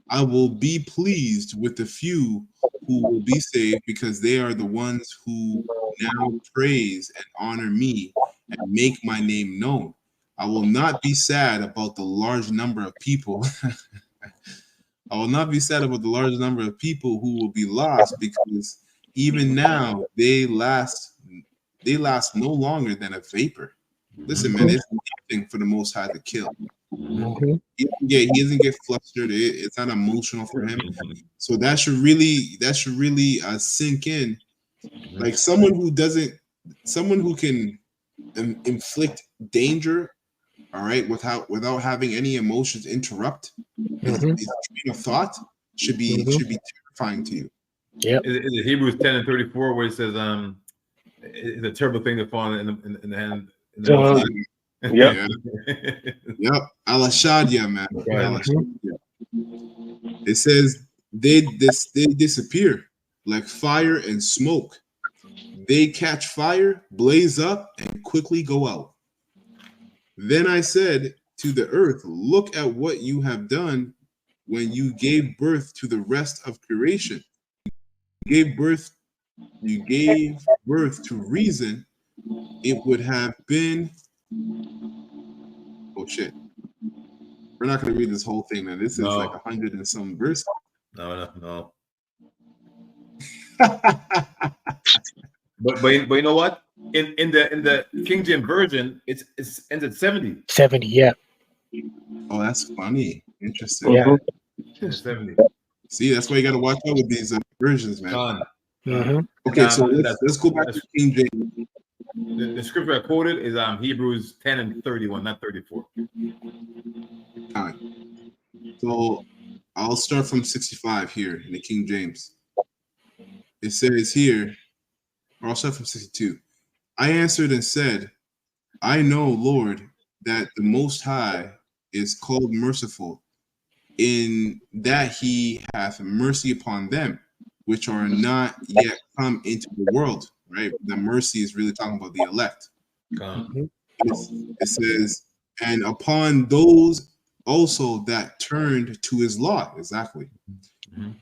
I will be pleased with the few who will be saved, because they are the ones who now praise and honor me and make my name known. I will not be sad about the large number of people. I will not be sad about the large number of people who will be lost, because even now they last no longer than a vapor. Listen, man, it's nothing for the Most High to kill. He doesn't get flustered. It's not emotional for him. So that should really sink in. Like someone who can inflict danger, all right, without having any emotions interrupt his train of thought, should be terrifying to you. Yeah. Is it Hebrews 10:34 where it says it's a terrible thing to fall in the hand. Yep. Yep. Al-Ashadia, man. It says they disappear like fire and smoke. They catch fire, blaze up, and quickly go out. Then I said to the earth, look at what you have done when you gave birth to the rest of creation. You gave birth to reason. It would have been. Oh shit. We're not going to read this whole thing, man. This is like 100 and some verse. No. but you know what? In the King James version, it ends at 70. 70, yeah. Oh, that's funny. Interesting. Yeah. 70. See, that's why you got to watch out with these versions, man. Okay, so let's go back to King James. The scripture I quoted is Hebrews 10:31, not 34. So I'll start from 65 here in the King James. It says here, or I'll start from 62. I answered and said, I know, Lord, that the Most High is called merciful, in that he hath mercy upon them which are not yet come into the world. Right? The mercy is really talking about the elect. It says, and upon those also that turned to his law. Exactly.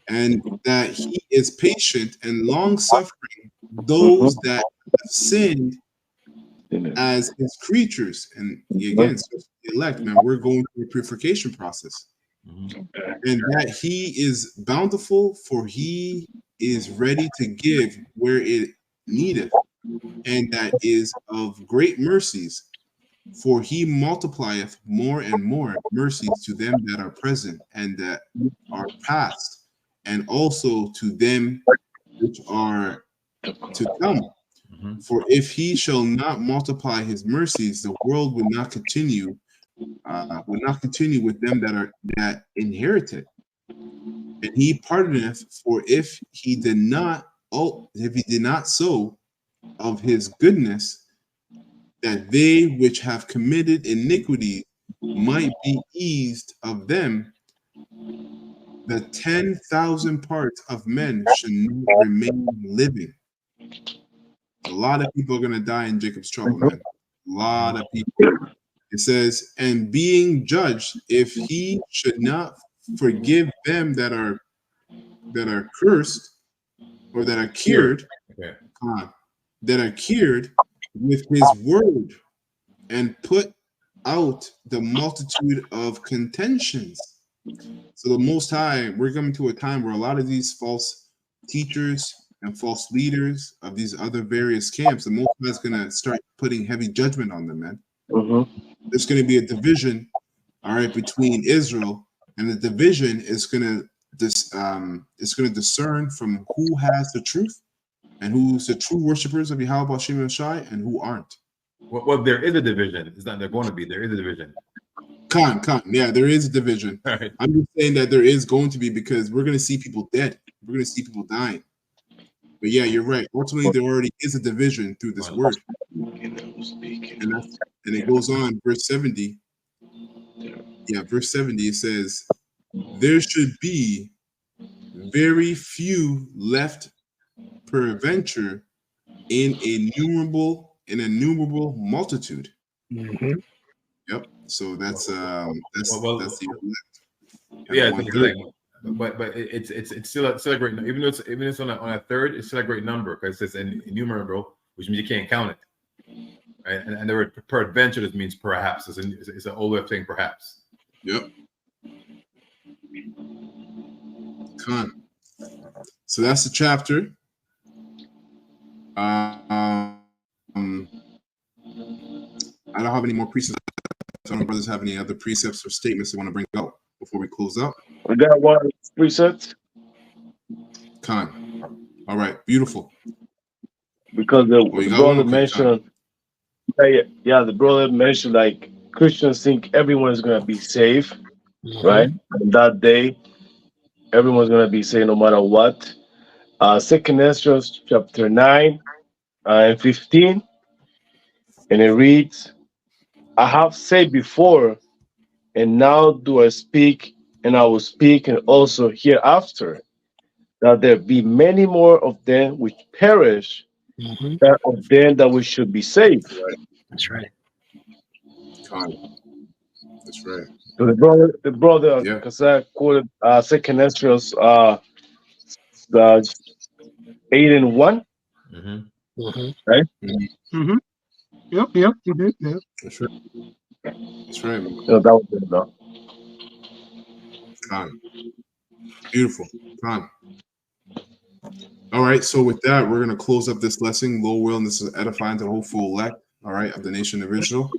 And that he is patient and long suffering those that have sinned as his creatures. And again, so the elect, man, we're going through a purification process. And that he is bountiful, for he is ready to give where it needeth, and that is of great mercies, for he multiplieth more and more mercies to them that are present and that are past, and also to them which are to come. For if he shall not multiply his mercies, the world would not continue with them that inherit it. And he pardoneth, for if he did not so of his goodness, that they which have committed iniquity might be eased of them, the 10,000 parts of men should not remain living. A lot of people are going to die in Jacob's trouble, man. A lot of people. It says, and being judged, if he should not forgive them that are cursed, or that are cured, that are cured with his word, and put out the multitude of contentions. So the Most High, we're coming to a time where a lot of these false teachers and false leaders of these other various camps, the Most High is going to start putting heavy judgment on them, man. There's going to be a division, all right, between Israel, and the division is going to discern from who has the truth and who's the true worshipers of Yahweh Hashem Shai and who aren't. Well, there is a division. It's not. They're going to be. There is a division. Yeah, there is a division. Right. I'm just saying that there is going to be, because we're going to see people dead. We're going to see people dying. But yeah, you're right. Ultimately, there already is a division through this word. And it goes on, verse 70. Yeah, verse 70, it says, there should be very few left peradventure in innumerable multitude. Yep. So that's the elect. Yeah, but it's still a great number. Even though it's on a third, it's still a great number, because it's innumerable, which means you can't count it. Right? And the word peradventure just means perhaps. It's an older thing, perhaps. Yep. So that's the chapter. I don't have any more precepts. I don't know if brothers have any other precepts or statements they want to bring out before we close up. We got one precept. All right, beautiful. Because the brother mentioned, the brother mentioned, like, Christians think everyone's gonna be safe, right? And that day, everyone's gonna be saved no matter what. 2 Ezra chapter 9 and 15, and it reads, I have said before, and now do I speak, and I will speak, and also hereafter, that there be many more of them which perish than of them that we should be saved. That's right. That's right. So the brother, because I quoted 2 Ezra 8 and 1. Right? Yep, you did. Yeah. That's right. That's right, man. So that was it, though. Beautiful. All right, so with that, we're going to close up this lesson. Lord willing, this is edifying to the whole full elect, all right, of the nation of Israel.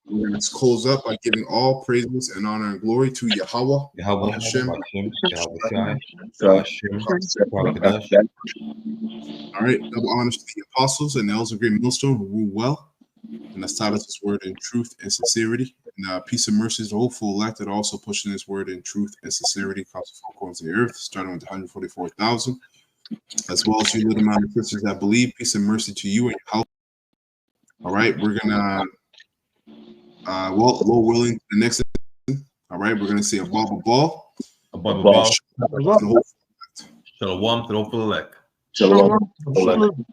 We're going to close up by giving all praises and honor and glory to Yahweh, Hashem. All right, double honors to the apostles and the elders of great millstone who rule well and has taught us this word in truth and sincerity. And peace and mercy is the whole full elect that are also pushing this word in truth and sincerity across the four corners of the earth, starting with 144,000. as well as you little amount of sisters that believe. Peace and mercy to you and your health. All right, we're gonna, well, Lord willing, the next. All right, we're gonna say a ball. Above the ball. Shalom. Shalom to the hopeful elect. Shalom. Shalom.